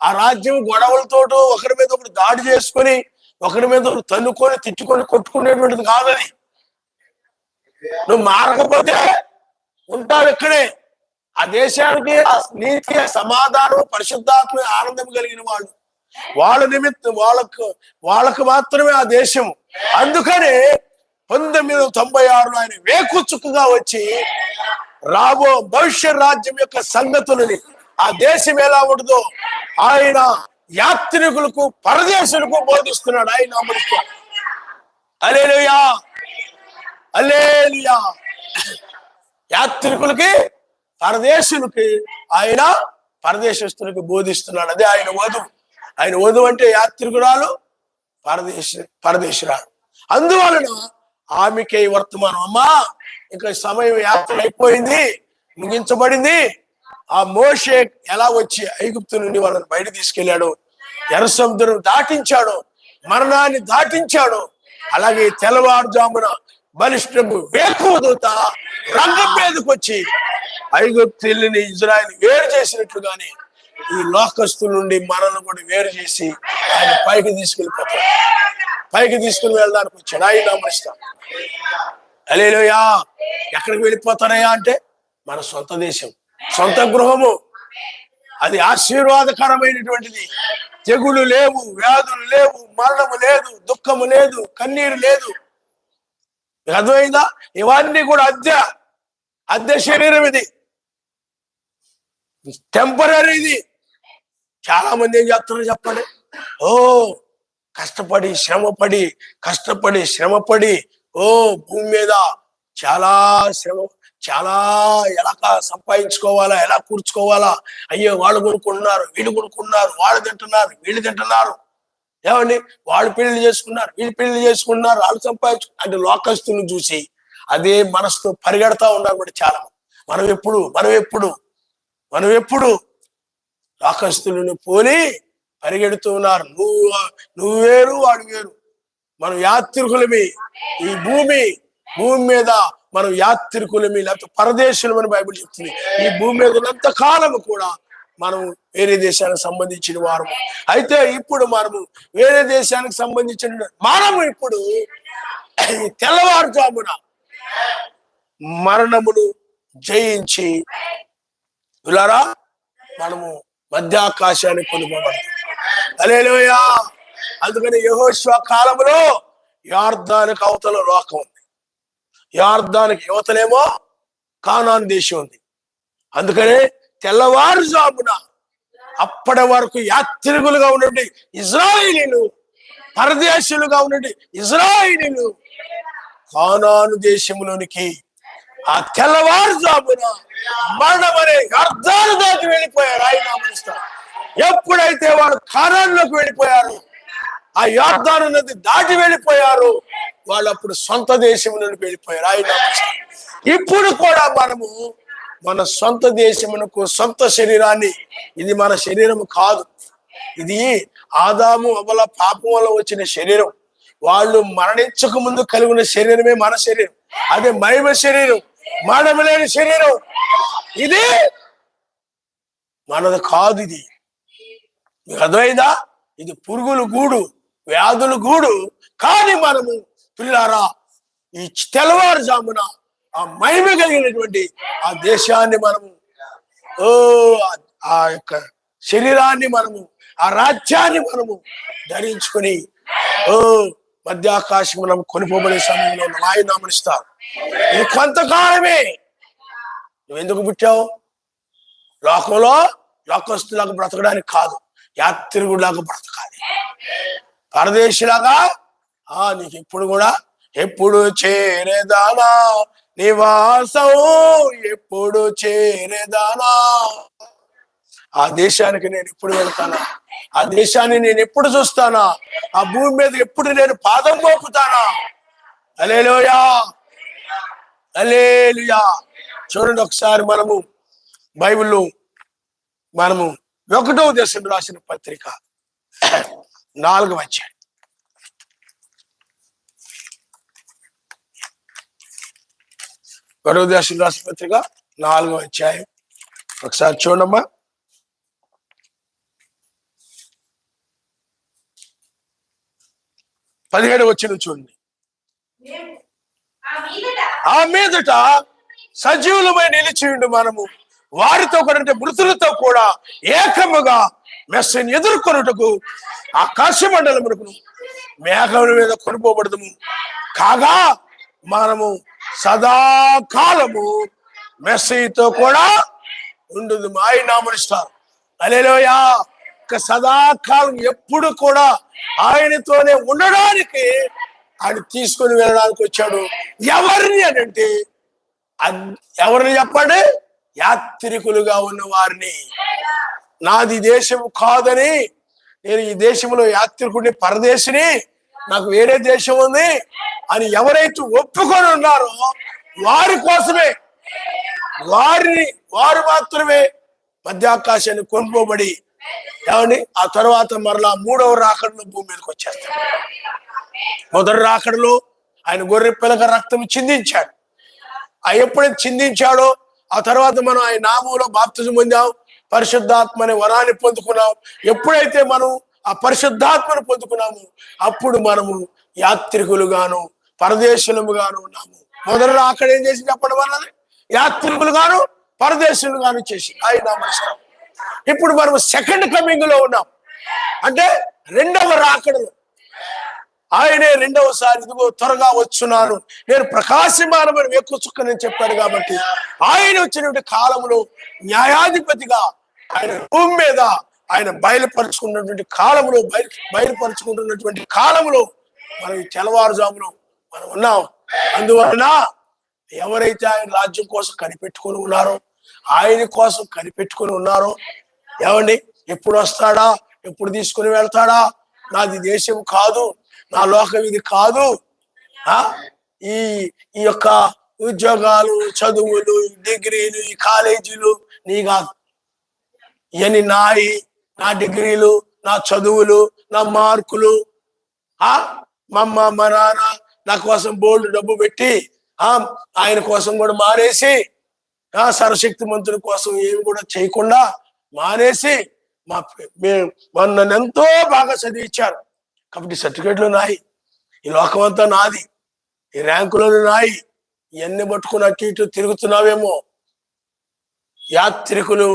ఆ రాజ్యం గొడవలతోటో ఒకరి మీద ఒకరు దాడి చేసుకొని, ఒకరి మీద ఒకరు తన్నుకొని, తిట్టుకొని, కొట్టుకునేటువంటిది కాదని. నువ్వు మారకపోతే ఉంటావు ఇక్కడే. ఆ దేశానికి నీతి, సమాధానం, పరిశుద్ధాత్మ, ఆనందం కలిగిన వాళ్ళు, వాళ్ళ నిమిత్తం వాళ్ళకు మాత్రమే ఆ దేశం. అందుకనే 1996 ఆయన వేకుచుక్కుగా వచ్చి రాబో భవిష్య రాజ్యం యొక్క సంగతులని ఆ దేశం ఎలా ఉండదో ఆయన యాత్రికులకు పరదేశులకు బోధిస్తున్నాడు. ఆయన అమలుస్తాడు. హల్లెలూయా, హల్లెలూయా. యాత్రికులకి పరదేశులకి ఆయన పరదేశస్తులకి బోధిస్తున్నాడు. అదే ఆయన వధువు. ఆయన వధువు అంటే యాత్రికురాలు, పరదేశురాలు. అందువలన ఆమెకే వర్తమానం. అమ్మా, ఇంకా సమయం యాత్ర అయిపోయింది, ముగించబడింది. ఆ మోషే ఎలా వచ్చి ఐగుప్తు నుండి వాళ్ళని బయట తీసుకెళ్లాడు, ఎర్ర సముద్రం దాటించాడు, మరణాన్ని దాటించాడు. అలాగే తెల్లవారుజామున బలిష్ఠము వేకువదూత రంగం మీదకి వచ్చి ఐగుప్తుల్ని ఇజ్రాయెల్ వేరు చేసినట్లుగానే ఈ లోకస్తుల నుండి మనల్ని కూడా వేరు చేసి ఆయన పైకి తీసుకెళ్ళిపోతాడు. పైకి తీసుకుని వెళ్ళడానికి వచ్చాడు. ఆయన నమస్తా. హల్లెలూయా. ఎక్కడికి వెళ్ళిపోతారయ్యా అంటే మన సొంత దేశం, సొంత గృహము. అది ఆశీర్వాదకరమైనటువంటిది. తెగులు లేవు, వ్యాధులు లేవు, మరణము లేదు, దుఃఖము లేదు, కన్నీరు లేదు. అర్థమైందా? ఇవన్నీ కూడా అద్దె శరీరం. ఇది టెంపరీ. ఇది చాలా మంది ఏం చేస్తున్నారు చెప్పండి? కష్టపడి శ్రమపడి భూమి మీద చాలా శ్రమ, చాలా ఎలా సంపాదించుకోవాలా, ఎలా కూర్చుకోవాలా. అయ్యో, వాళ్ళు కొనుక్కుంటున్నారు, వీళ్ళు కొనుక్కుంటున్నారు, వాళ్ళు తింటున్నారు, వీళ్ళు తింటున్నారు. ఏమండి, వాళ్ళు పెళ్లి చేసుకున్నారు, వీళ్ళు పెళ్లి చేసుకుంటున్నారు, వాళ్ళు అంటే లోకస్తులను చూసి అదే మనసుతో పరిగెడతా ఉన్నారు కూడా చాలా. మనం ఎప్పుడు లోకస్తులను పోలి పరిగెడుతూ ఉన్నారు. నువ్వు వేరు, వాడు వేరు. మనం యాత్రికులమి. ఈ భూమి మీద మనం యాత్రికులమి, లేకపోతే పరదేశులమని బైబిల్ చెప్తుంది. ఈ భూమి మీద ఉన్నంత కాలము కూడా మనం వేరే దేశానికి సంబంధించిన వారము. అయితే ఇప్పుడు మనము వేరే దేశానికి సంబంధించిన ఇప్పుడు తెల్లవారుజామున మరణమును జయించి విలారా మనము మధ్యాకాశానికి కొనుక్కోబడతాం. హల్లెలూయా. అందుకని యెహోషువ కాలంలో యొర్దానుకు అవతల లోకం ఉంది, యొర్దానుకు యువతలేమో కానాను దేశం ఉంది. అందుకని తెల్లవారుజామున అప్పటి వరకు యాత్రికులుగా ఉండండి ఇజ్రాయేలీలు, పరదేశులుగా ఉండండి ఇజ్రాయేలీలు కానాను దేశంలోనికి ఆ తెల్లవారుజామున మరణమనే యొర్దాను దాటి వెళ్ళిపోయారు. ఆయన నామమునిస్తారు. ఎప్పుడైతే వారు కానానులోకి వెళ్ళిపోయారు, ఆ యొర్దాను నది దాటి వెళ్ళిపోయారు, వాళ్ళు అప్పుడు సొంత దేశంలోకి వెళ్ళిపోయారు. ఆయన నామమునిస్తారు. ఇప్పుడు కూడా మనము మన సొంత దేశమునకు, సొంత శరీరాన్ని, ఇది మన శరీరం కాదు, ఇది ఆదాము అవ్వల పాపం వల్ల వచ్చిన శరీరం. వాళ్ళు మరణించక ముందు కలిగిన శరీరమే మన శరీరం. అదే మహిమ శరీరం, మరణము లేని శరీరం. ఇది మనది కాదు. ఇది మీకు అర్థమైందా? ఇది పురుగుల గూడు, వ్యాధుల గూడు. కానీ మనము పిల్లారా ఈ తెల్లవారుజామున ఆ మహిమ కలిగినటువంటి ఆ దేశాన్ని మనము, ఆ యొక్క శరీరాన్ని మనము, ఆ రాజ్యాన్ని మనము ధరించుకొని మధ్యాకాశం మనం కొనిపోబడే సమయంలో ఆయన నామమునిస్తారు. ఇది కొంతకాలమే. నువ్వెందుకు పుట్టావు? లోకంలో లోకస్తులాగా బ్రతకడానికి కాదు, యాత్రికుడిలాగా బ్రతకాలి, పరదేశిలాగా. నీకు ఎప్పుడు కూడా ఎప్పుడు చేరేదానా నివాసం, ఎప్పుడు చేరేదానా. ఆ దేశానికి నేను ఎప్పుడు వెళ్తానా? ఆ దేశాన్ని నేను ఎప్పుడు చూస్తానా? ఆ భూమి మీద ఎప్పుడు నేను పాదం మోపుతానా? హల్లెలూయా, హల్లెలూయా. చూడండి ఒకసారి మనము బైబిల్లో మనము 1వ దశలో రాసిన పత్రిక 4వ అధ్యాయం. 1వ దశలో రాసిన పత్రిక 4వ అధ్యాయం ఒకసారి చూడమ్మా. 17వ వచనం చూడండి. ఆ మీదట సజీవులమై నిలిచియుండు మనము వారితో కూడా, అంటే మృతులతో కూడా ఏకముగా మెస్సని ఎదుర్కొనుటకు ఆకాశ మండలమునకు మేఘముల మీద కొనిపోబడదుము. కాగా మనము సదాకాలము మెస్సీతో కూడా ఉండదు. ఆయన నామనిస్తారు. హల్లెలూయా. సదాకాలం ఎప్పుడు కూడా ఆయనతోనే ఉండడానికి ఆయన తీసుకొని వెళ్ళడానికి వచ్చాడు. ఎవరిని అని అంటే ఎవరిని చెప్పండి? యాత్రికులుగా ఉన్న వారిని. నాది దేశం కాదని, నేను ఈ దేశంలో యాత్రికుడిని, పరదేశిని, నాకు వేరే దేశం ఉంది అని ఎవరైతే ఒప్పుకొని ఉన్నారో వారి కోసమే, వారు మాత్రమే మధ్యాకాశాన్ని కొనుక్కోబడి ఏమండి ఆ తర్వాత మరలా మూడవ రాకడలో భూమి మీదకి వచ్చేస్తాడు. మొదటి రాకడలో ఆయన గొర్రె పిల్లక రక్తం చిందించాడు. ఎప్పుడైతే చిందించాడో ఆ తర్వాత మనం ఆయన నామంలో బాప్తిజం పొందాం, పరిశుద్ధాత్మ అనే వరాన్ని పొందుకున్నాం. ఎప్పుడైతే మనం ఆ పరిశుద్ధాత్మను పొందుకున్నాము అప్పుడు మనము యాత్రికులుగాను పరదేశులముగాను ఉన్నాము. మొదటి రాకడ ఏం చేసి చెప్పడం వల్ల యాత్రికులుగాను పరదేశులుగాను చేసి ఆయన నమస్కారం. ఇప్పుడు మనం సెకండ్ కమింగ్ లో ఉన్నాం, అంటే రెండవ రాకడలో. ఆయనే రెండవసారి ఇదిగో త్వరగా వచ్చున్నాను, నేను ప్రకాశమానమైన వెక్కు చుక్కనని చెప్పాడు. కాబట్టి ఆయన వచ్చినటువంటి కాలంలో న్యాయాధిపతిగా ఆయన భూమి మీద ఆయన బయలుపరుచుకున్నటువంటి కాలంలో బయలుపరుచుకుంటున్నటువంటి కాలంలో మనం తెల్లవారుజాములో మనం ఉన్నాం. అందువలన ఎవరైతే ఆయన రాజ్యం కోసం కనిపెట్టుకుని ఉన్నారో, ఆయన కోసం కనిపెట్టుకుని ఉన్నారో, ఏమండి ఎప్పుడు వస్తాడా, ఎప్పుడు తీసుకుని వెళ్తాడా, నాది దేశం కాదు, నా లోకం ఇది కాదు, ఈ యొక్క ఉద్యోగాలు, చదువులు, డిగ్రీలు, ఈ కాలేజీలు నీ కాదు. ఇవన్నీ నా డిగ్రీలు, నా చదువులు, నా మార్కులు, మా అమ్మ మా నాన్న నా కోసం బోల్డ్ డబ్బు పెట్టి ఆయన కోసం కూడా మానేసి, సర్వశక్తి మంతుల కోసం ఏమి కూడా చేయకుండా మానేసి నన్ను ఎంతో బాగా చదివించారు కాబట్టి సర్టిఫికేట్లు నాయి, ఈ లోకం అంతా నాది, ఈ ర్యాంకులు నాయి, ఇవన్నీ పట్టుకుని అటు ఇటు తిరుగుతున్నావేమో. యాత్రికులు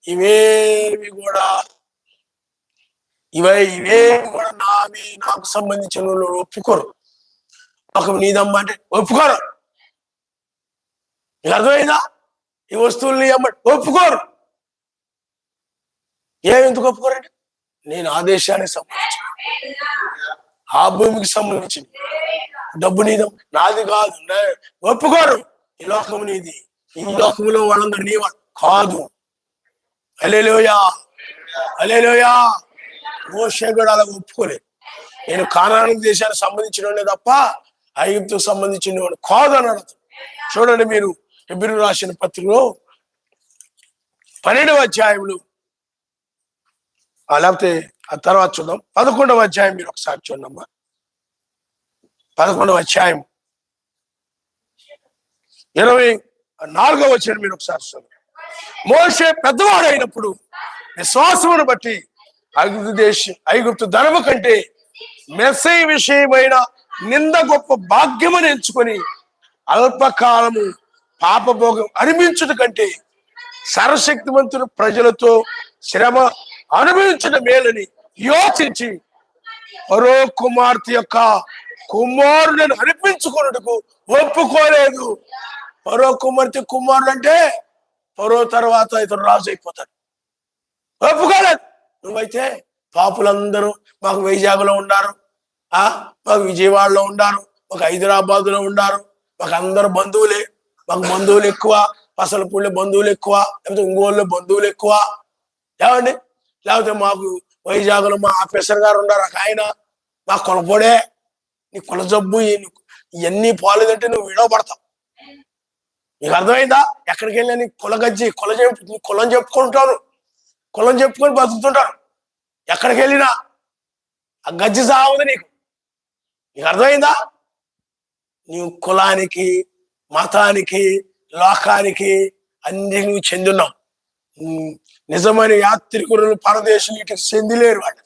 ఇవేవి కూడా నాకు సంబంధించిన ఒప్పుకోరు. ఒక నీదమ్మ అంటే ఒప్పుకోరు. నీకు అర్థమైందా? ఈ వస్తువుల్ని అమ్మంటే ఒప్పుకోరు. ఎందుకు ఒప్పుకోరండి? నేను ఆ దేశానికి సంబంధించిన, ఆ భూమికి సంబంధించింది, డబ్బు నీదం, నాది కాదు, ఒప్పుకోరు. ఈ లోకము నీది, ఈ లోకములో వాళ్ళందరూ నీ వాళ్ళు కాదు. హల్లెలూయా, హల్లెలూయా. మోషే కూడా అలా ఒప్పుకోలేదు. నేను కానాను దేశానికి సంబంధించిన తప్ప ఐగుప్తుకు సంబంధించిన వాడు కాదు అన్నాడు. చూడండి మీరు హెబ్రీ రాసిన పత్రికలో 12వ అధ్యాయంలో, లేకపోతే ఆ తర్వాత చూద్దాం 11వ అధ్యాయం మీరు ఒకసారి చూడమ్మా. 11వ అధ్యాయం 24వ వచనం మీరు ఒకసారి చూడండి. మోషే పెద్దవాడైనప్పుడు విశ్వాసమును బట్టి ఐగుప్తు ధనము కంటే మెస్సయి విషయమైన నింద గొప్ప భాగ్యమని ఎంచుకొని అల్పకాలము పాపభోగం అనిపించుట కంటే సర్వశక్తివంతుడు ప్రజలతో శ్రమ అనుభవించడం మేలని యోచించి ఫరో కుమార్తె యొక్క కుమారులను అనిపించుకున్నట్టుకు ఒప్పుకోలేదు. ఫరో కుమార్తె కుమారుడు అంటే ఫరో తర్వాత ఇతను రాజు అయిపోతాడు. ఒప్పుకోలేదు. నువ్వైతే పాపులందరూ మాకు వైజాగ్లో ఉన్నారు, మాకు విజయవాడలో ఉన్నారు, మాకు హైదరాబాద్ లో ఉన్నారు, మాకు అందరు బంధువులే, మాకు బంధువులు ఎక్కువ, పసలపూళ్ళ బంధువులు ఎక్కువ, లేకపోతే ఒంగోలులో బంధువులు ఎక్కువ, ఏమండి, లేకపోతే మాకు వైజాగ్లో మా ఆఫీసర్ గారు ఉన్నారు, ఆయన మా కొలపొడే, నీ కుల జబ్బు, ఇవన్నీ పోలేదంటే నువ్వు విడవబడతావు. నీకు అర్థమైందా? ఎక్కడికి వెళ్ళా నీ కులం చెప్పుకుంటాను, కులం చెప్పుకొని బతుకుతుంటాను. ఎక్కడికి వెళ్ళినా ఆ గజ్జి సాగుంది నీకు. నీకు అర్థమైందా? నీవు కులానికి, మతానికి, లోకానికి అన్ని నువ్వు చెందున్నావు. నిజమైన యాత్రికులు పరదేశం వీటికి చెందిలేరు. వాళ్ళు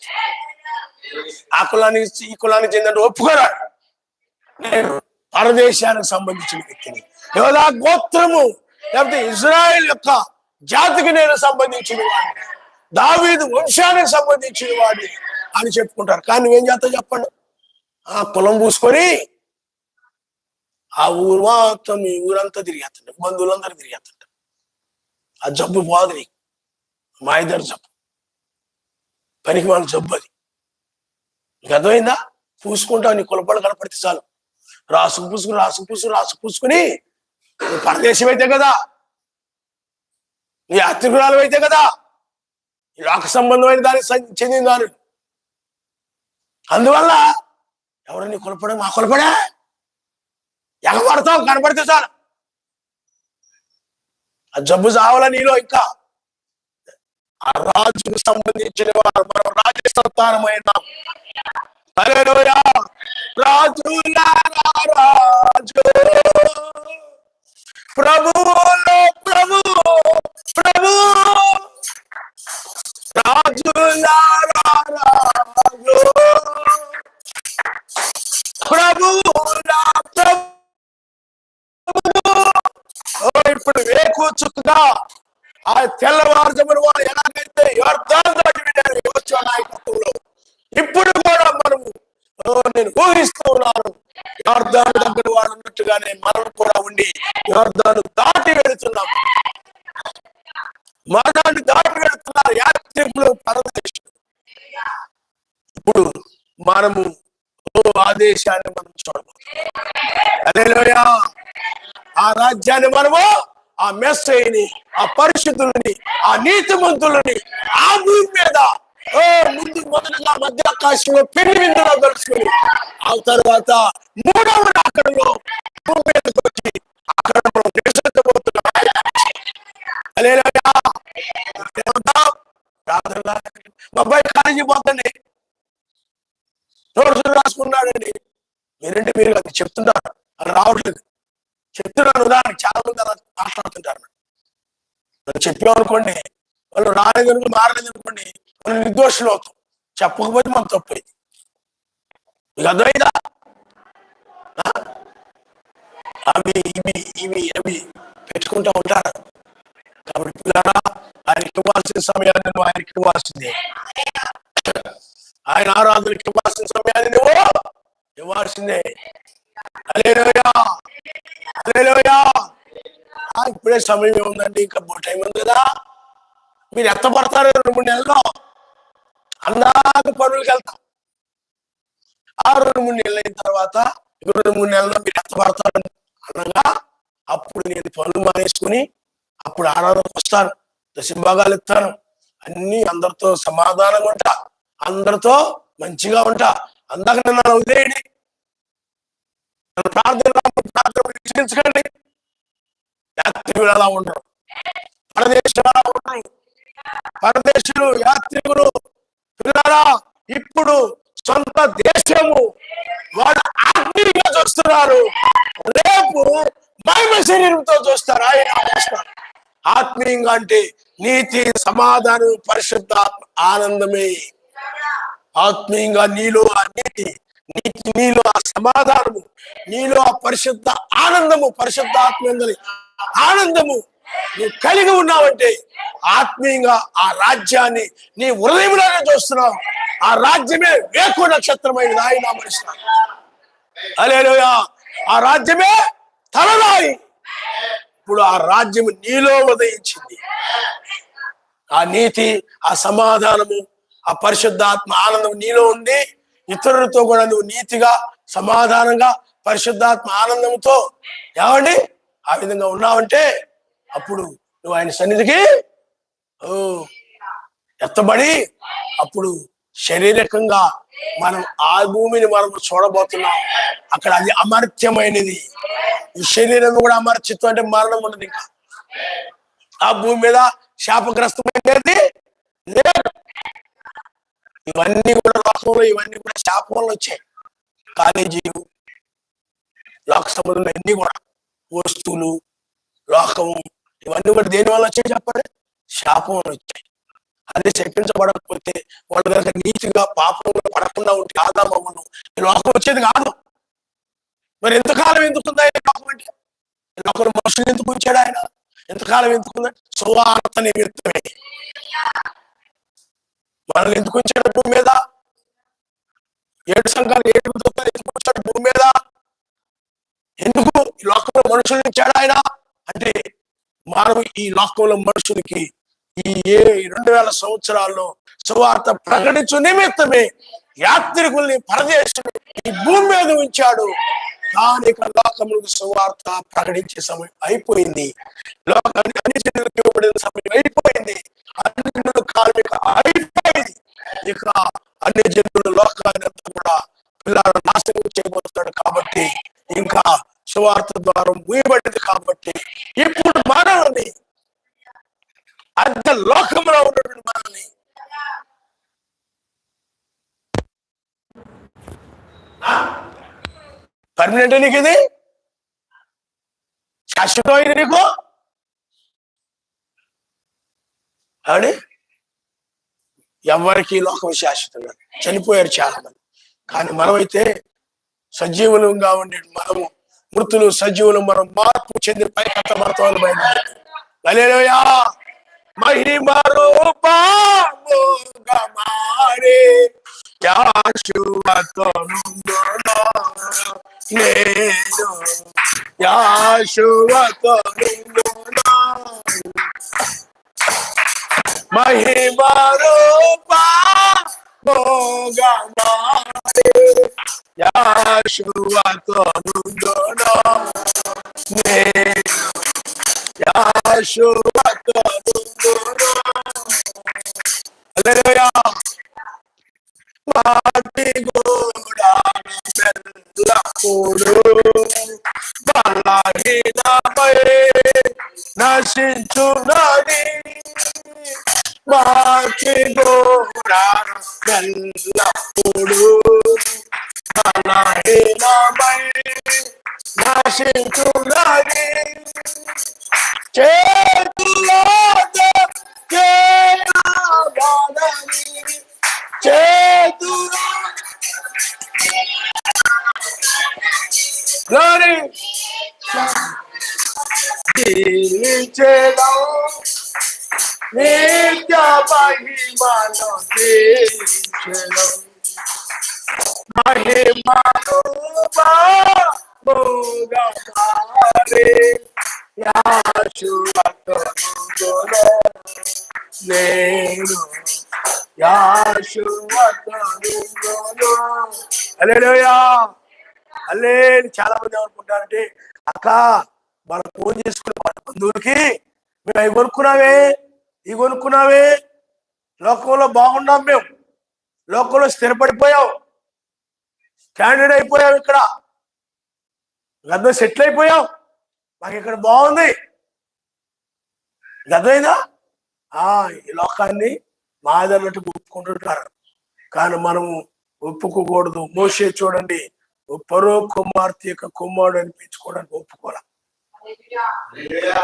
ఆ కులానికి ఈ కులానికి చెందిన ఒప్పుకోరా. నేను పరదేశానికి సంబంధించిన వ్యక్తిని, యోధా గోత్రము లేకపోతే ఇజ్రాయెల్ యొక్క జాతికి నేను సంబంధించిన వాడిని, దావీదు వంశానికి సంబంధించిన వాడిని అని చెప్పుకుంటారు. కానీ నువ్వేం చేస్తావు చెప్పండి? ఆ కులం పూసుకొని ఆ ఊరు మొత్తం, ఈ ఊరంతా తిరిగేస్తుంట, బంధువులందరూ తిరిగేస్తుంట. ఆ జబ్బు పోదు నీకు. మాయదారి జబ్బు, పనికి మన జబ్బు అది. నీకు అర్థమైందా? పూసుకుంటావు, నీ కులపళ్ళు కనపడితే చాలు రాసుకు పూసుకుని రాసుకు పూసుకుని నువ్వు పరదేశం అయితే కదా, నీ యాత్రికురాలు అయితే కదా, ఈ లోక సంబంధమైన దానికి చెందిన దాని. అందువల్ల ఎవరు నీ కులపడే, మా కులపడే ఎగబడతావు కనపడితే చాలు. ఆ జబ్బు చావాల నీలో. ఇంకా ఆ రాజుకు సంబంధించిన వారు మనం రాజ సంతానమైన హల్లెలూయా. రాజులారా రాజు, ప్రభువులో ప్రభు, ప్రభు రాజులారా రాజు, ప్రభువులా ప్రభు. ఇప్పుడు వేకూచుకుగా ఆ తెల్లవారుజామున వారు ఎలాగైతే యోర్దాను దాటి వెళ్ళారు యోషువ నాయకత్వంలో, ఇప్పుడు కూడా మనము నేను ఊహిస్తూ ఉన్నాను, యోర్దాను దగ్గర వారు ఉన్నట్టుగానే మనం కూడా ఉండి యోర్దాను దాటి వెళుతున్నాం. మరణాన్ని దాటి వెళుతున్నారు యాత్రికులు, పరదేశులు. ఇప్పుడు మనము ఆదేశాన్ని మనం చూడబోతున్నాం. హల్లెలూయా. ఆ రాజ్యాన్ని మనము, ఆ మెస్సీని, ఆ పరిశుద్ధులని, ఆ నీతిమంతులని ఆ భూమి మీద ముందు మొదటగా మధ్య ఆకాశంలో పెళ్లి విందులో కలుసుకుని, ఆ తర్వాత మూడవ రాకడలో భూమి మీదకి వచ్చి అక్కడ మనం నివసించబోతున్నాం. హల్లెలూయా. మా అబ్బాయి కాలేజీ పోతండి, నోట్స్ రాసుకున్నాడండి. మీరంటే మీరు అది చెప్తుంటారు, అది రావట్లేదు. చెప్తున్నాను ఉదాహరణకి, చాలా మంది అలా మాట్లాడుతుంటారు. మనం చెప్పామనుకోండి, వాళ్ళు రాలేదనుకో, మారలేదు అనుకోండి, మనం నిర్దోషులు అవుతాం. చెప్పకపోతే మనం తప్పు అయింది. మీకు అర్థమైందా? అవి ఇవి ఇవి అవి పెట్టుకుంటూ ఉంటారు. కాబట్టి పిల్లరా, ఆయనకి ఇవ్వాల్సిన సమయాన్ని నువ్వు ఆయనకి ఇవ్వాల్సిందే. ఆయన ఆరాధనకి ఇవ్వాల్సిన సమయాన్ని నువ్వు ఇవ్వాల్సిందే. హల్లెలూయా, హల్లెలూయా. ఇప్పుడే సమయం ఏముందండి, ఇంకా టైం ఉంది కదా. మీరు ఎత్తపడతారు 2-3 నెలల్లో, అందాక పనులకి వెళ్తాం. ఆ 2-3 నెలలు అయిన తర్వాత 2-3 నెలల్లో మీరు ఎత్తపడతారు అనగా, అప్పుడు నేను పనులు మానేసుకుని అప్పుడు ఆరాధనకు వస్తాను, దశభాగాలు ఇస్తాను, అన్ని అందరితో సమాధానంగా ఉంటా, అందరితో మంచిగా ఉంటా. అందాక నన్ను వదిలేయండి, ప్రార్థన విశ్లేషించకండి. యాత్రికులు అలా ఉండరు, పరదేశులు అలా ఉండరు. పరదేశులు, యాత్రికులు పిల్లరా ఇప్పుడు సొంత దేశము వాడు ఆత్మీయంగా చూస్తున్నారు, రేపు మహిమ శరీరంతో చూస్తారు. ఆయన చూస్తారు. ఆత్మీయంగా అంటే నీతి, సమాధానం, పరిశుద్ధాత్మ ఆనందమే. ఆత్మీయంగా నీలో ఆ నీతి, నీలో ఆ సమాధానము, నీలో ఆ పరిశుద్ధ ఆనందము, పరిశుద్ధాత్మ ఆనందము నువ్వు కలిగి ఉన్నావంటే ఆత్మీయంగా ఆ రాజ్యాన్ని నీ హృదయంలోనే చూస్తున్నావు. ఆ రాజ్యమే వేకు నక్షత్రమైనది. ఆయన మనిషి. హల్లెలూయా. ఆ రాజ్యమే తలరాయి. ఇప్పుడు ఆ రాజ్యము నీలో ఉదయించింది. ఆ నీతి, ఆ సమాధానము, ఆ పరిశుద్ధాత్మ ఆనందం నీలో ఉంది. ఇతరులతో కూడా నువ్వు నీతిగా, సమాధానంగా, పరిశుద్ధాత్మ ఆనందంతో ఏమండి ఆ విధంగా ఉన్నావంటే అప్పుడు నువ్వు ఆయన సన్నిధికి ఎత్తబడి, అప్పుడు శారీరకంగా మనం ఆ భూమిని మనం చూడబోతున్నాం. అక్కడ అది అమర్త్యమైనది. ఈ శరీరం కూడా అమర్చిత్వం అంటే మరణం ఉన్నది. ఇంకా ఆ భూమి మీద శాపగ్రస్తమైనది లేదు. ఇవన్నీ కూడా లోకంలో, ఇవన్నీ కూడా శాపంలో వచ్చాయి. కాలేజీలు, లోక సంబంధంలో అన్ని కూడా వస్తువులు, లోకము, ఇవన్నీ కూడా దేని వల్ల వచ్చాయి చెప్పండి? శాపం వల్ల వచ్చాయి. అదే శపించబడకపోతే వాళ్ళు కనుక నీతిగా పాపంలో పడకుండా ఉంటే ఆదామవ్వను ఈ లోకం వచ్చేది కాదు. మరి ఎంతకాలం ఎందుకుంది ఆయన లోకం అంటే? లోకం మనుషులు ఎందుకు ఉంచాడు ఆయన? ఎంతకాలం ఎందుకుంది? సువార్త నిమిత్తమే. మనల్ని ఎందుకు ఉంచాడు భూమి మీద? 7 సంఘాలు 7 దూతలు ఎందుకు ఉంచాడు భూమి మీద? ఎందుకు ఈ లోకంలో మనుషుల్ని ఉంచాడు ఆయన అంటే మనం ఈ లోకంలో మనుషులకి ఈ 2000 సంవత్సరాల్లో సువార్త ప్రకటించు నిమిత్తమే యాత్రికుల్ని పరదేశులు ఈ భూమి మీద ఉంచాడు. కానీ ఇక లోకములకు సువార్త ప్రకటించే సమయం అయిపోయింది. లోకాన్ని అన్ని జనులకు ఇవ్వబడిన సమయం అయిపోయింది. అన్ని జనుల కాలం ఇక అయిపోయింది. ఇక అన్ని జనుల లోకాన్ని అంతా కూడా పిల్లలు నాశనం చేయబోతున్నాడు. కాబట్టి ఇంకా సువార్త ద్వారం మూయబడింది. కాబట్టి ఇప్పుడు మనల్ని అర్ధ లోకంలో ఉన్నటువంటి మనల్ని పర్మనెంట్ నీకు, ఇది శాశ్వతమైంది నీకు అని ఎవరికి లోకం శాశ్వతంగా చనిపోయారు చాలా మంది. కానీ మనమైతే సజీవులంగా ఉండే మనము మృతులు సజీవులు మనం మార్పు చెంది పైకెత్తబడతామని బయట హల్లెలూయా. మహిమ రూపముగా మారే యాశువతోనుండునా నేను యాశువతోనుండునా మహిమ రూపముగా మారే యాశువతోనుండునా నేను యాశువతోనుండునా హల్లెలూయా. వాటి కూడా బలహీనమై నశించున్నది. వాటి కూడా ఎల్లప్పుడు బలహీనమై నశించున్నది. చేతుల్లో Glory. జీవించెదం నిత్య మహిమలో జీవించెదం మహిమలో బాబుగా మారే యాశువతోనుండునా నేను యాశువతోనుండునా హల్లెలూయా. అల్లే చాలా మంది ఏమనుకుంటారంటే, అక్క మనం ఫోన్ చేసుకునే వాళ్ళ బంధువులకి మేము అవి కొనుక్కున్నావే లోకంలో బాగున్నాం, మేము లోకంలో స్థిరపడిపోయాం, స్టాండర్డ్ అయిపోయాం, ఇక్కడ గద్ద సెటిల్ అయిపోయాం, మాకు ఇక్కడ బాగుంది. గద్దైందా ఈ లోకాన్ని మాదన్నట్టు ఒప్పుకుంటుంటారు. కానీ మనము ఒప్పుకోకూడదు. మోషే చూడండి, ఫరో కుమార్తె యొక్క కుమారుడు అనిపించుకోవడానికి ఒప్పుకోవాలి.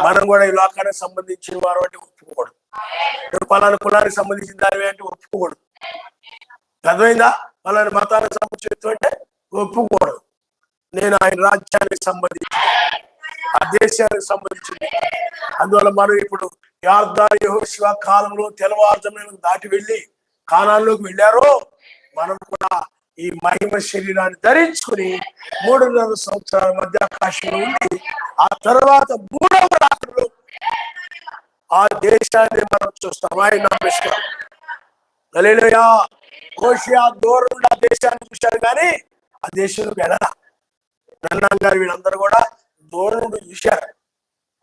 మనం కూడా ఈ లోకానికి సంబంధించిన వారు అంటే ఒప్పుకోకూడదు. పలానా కులానికి సంబంధించిన దాని అంటే ఒప్పుకోకూడదు. అర్థమైందా? పలానా మతానికి సంబంధించిన అంటే ఒప్పుకోకూడదు. నేను ఆయన రాజ్యానికి సంబంధించి, ఆ దేశానికి సంబంధించింది. అందువల్ల మనం ఇప్పుడు యార్దాను యెహోషువ కాలంలో తెల్లవారుజామున దాటి వెళ్ళి కానాన్లోకి వెళ్ళారో, మనం కూడా ఈ మహిమ శరీరాన్ని ధరించుకుని 3.5 సంవత్సరాల మధ్య ఆకాశంలో ఉండి ఆ తర్వాత 3వ రాత్రిలో ఆ దేశాన్ని మనం చూస్తాం. ఆయన నమస్కారం. హల్లెలూయా. హోషేయ దూరం నుండి ఆ దేశాన్ని చూశారు, కానీ ఆ దేశంలోకి వెళ్ళాల. నన్నాం గారు వీళ్ళందరూ కూడా దూరం నుండి చూశారు.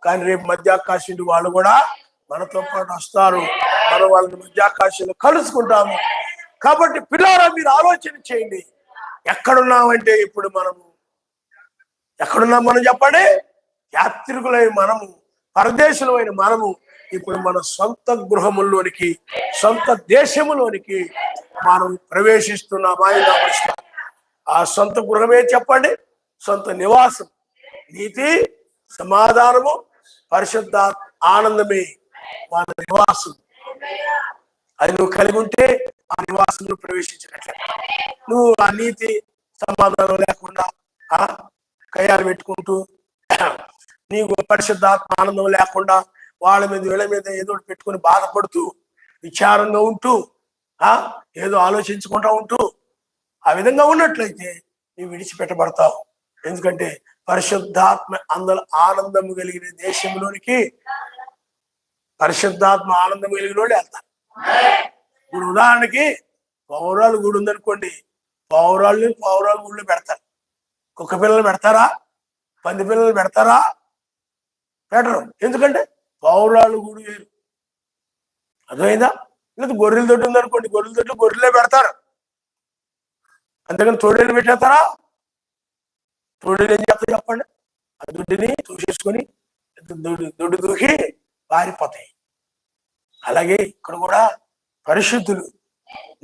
కానీ రేపు మధ్యాకాశం వాళ్ళు కూడా మనతో పాటు వస్తారు. మనం వాళ్ళని మధ్యాకాశంలో కలుసుకుంటాము. కాబట్టి పిల్లరా, మీరు ఆలోచన చేయండి. ఎక్కడున్నామంటే ఇప్పుడు మనము ఎక్కడున్నాం? మనం చెప్పండి. యాత్రికులైన మనము, పరదేశులమైన మనము ఇప్పుడు మన సొంత గృహముల్లోనికి, సొంత దేశములోనికి మనం ప్రవేశిస్తున్నాం. ఆయన ఆ సొంత గృహమే చెప్పండి, సొంత నివాసం. నీతి, సమాధానము, పరిశుద్ధ ఆనందమే మన నివాసం. అది నువ్వు కలిగి ఉంటే ఆ నివాసంలో ప్రవేశించినట్లే. నువ్వు ఆ నీతి సమాధానం లేకుండా కయ్యాలు పెట్టుకుంటూ, నీకు పరిశుద్ధాత్మ ఆనందం లేకుండా వాళ్ళ మీద వీళ్ళ మీద ఏదో పెట్టుకుని బాధపడుతూ విచారంగా ఉంటూ ఏదో ఆలోచించుకుంటూ ఉంటూ ఆ విధంగా ఉన్నట్లయితే నీవు విడిచిపెట్టబడతావు. ఎందుకంటే పరిశుద్ధాత్మ అందరూ ఆనందము కలిగిన దేశంలోనికి పరిశుద్ధాత్మ ఆనందం కలిగిన వాళ్ళు వెళ్తారు. ఇప్పుడు ఉదాహరణకి పౌరాలు గుడి ఉందనుకోండి, పౌరాలు గుడిలో పెడతారు. కుక్క పిల్లలు పెడతారా? పంది పిల్లలు పెడతారా? పెట్టరు. ఎందుకంటే పౌరాలు గుడి వేరు. అర్థమైందా? లేదా గొర్రెల దొడ్డి ఉందనుకోండి, గొర్రెల దొడ్లు గొర్రెలే పెడతారు. అంతేకాని తోడేలు పెట్టేస్తారా? తోడేలు ఏం చేస్తారు చెప్పండి? ఆ దొడ్డిని చూసేసుకొని దొడ్డు దూకి పారిపోతాయి. అలాగే ఇక్కడ కూడా పరిశుద్ధులు,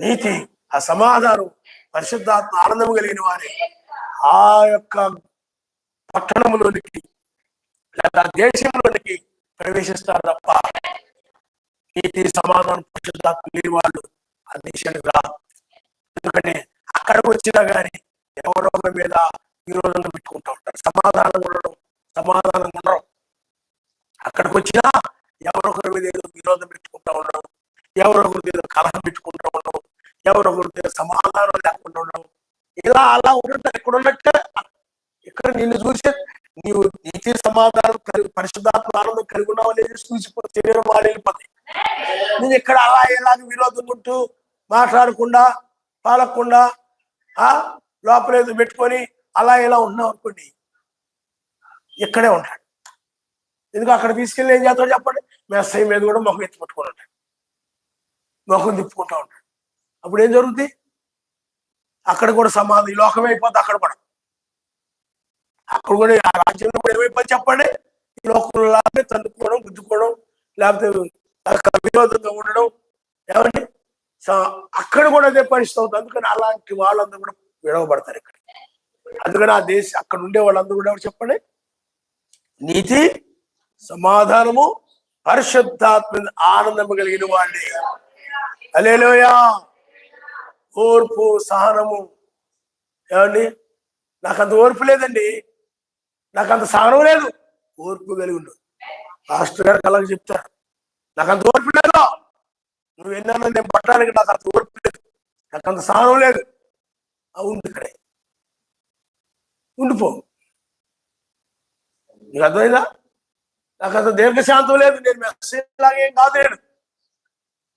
నీతి, ఆ సమాధానం, పరిశుద్ధాత్మ ఆనందం కలిగిన వారి ఆ యొక్క పట్టణంలోనికి లేదా దేశంలోనికి ప్రవేశిస్తారు తప్ప నీతి, సమాధానం, పరిశుద్ధాత్మ లేని వాళ్ళు ఆ దేశానికి రాదు. ఎందుకంటే అక్కడికి వచ్చినా కానీ ఎవరో మీద విరోధంగా పెట్టుకుంటూ ఉంటారు. సమాధానంగా ఉండడం. అక్కడికి వచ్చినా ఎవరొకరి మీద ఏదో విరోధం పెట్టుకుంటూ ఉండడం, ఎవరొకరి మీద కలహం పెట్టుకుంటూ ఉండడం, ఎవరొకరి మీద సమాధానం లేకుండా ఉండడం, ఇలా అలా ఉండటం. ఇక్కడ ఉన్నట్టే ఇక్కడ నిన్ను చూసే నీవు నీతి, సమాధానం పరిశుద్ధాత్మ ఆనందం కలిగి ఉన్నావు లేదు చూసిపోతే శరీరం మారిపోతాయి. నేను ఇక్కడ అలా ఇలాగ విరోధం ఉంటూ మాట్లాడకుండా పాలకుండా లోపలేదో పెట్టుకొని అలా ఇలా ఉన్నావు అనుకోండి, ఇక్కడే ఉంటాడు. ఎందుకు అక్కడ తీసుకెళ్ళి ఏం చేస్తాడు చెప్పండి? మెస్సై మీద కూడా మొహం ఎత్తి పట్టుకొని ఉంటాడు, మొహం తిప్పుకుంటూ ఉంటాడు. అప్పుడు ఏం జరుగుతుంది? అక్కడ కూడా సమాధి లోకం అయిపోతుంది. అక్కడ కూడా ఆ రాజ్యంలో కూడా ఏమైపోతుంది చెప్పండి? ఈ లోకంలాగే తండుకోవడం, గుద్దుకోవడం, లేకపోతే విరోధంగా ఉండడం. ఏమండి? అక్కడ కూడా అదే పరిస్థితి అవుతుంది. అందుకని అలాంటి వాళ్ళందరూ కూడా విడవబడతారు ఇక్కడ. అందుకని ఆ దేశం అక్కడ ఉండే వాళ్ళందరూ కూడా చెప్పండి, నీతి, సమాధానము, పరిశుద్ధాత్మ ఆనందము కలిగిన వాళ్ళే. హల్లెలూయా. ఓర్పు, సహనము. ఏమండి? నాకంత ఓర్పు లేదండి, నాకంత సహనం లేదు. ఓర్పు కలిగి ఉండు. పాస్టర్ గారు అలాగే చెప్తారు, నాకంత ఓర్పు లేదు, నువ్వు ఎన్నన్నా నేను పట్టడానికి నాకు అంత ఓర్పు లేదు, నాకు అంత సహనం లేదు. ఉండు, ఇక్కడే ఉండిపో. నీకు అర్థమైందా? నాకు అంత దీర్ఘశాంతం లేదు, నేను మెస్సేలాగేం కాదు,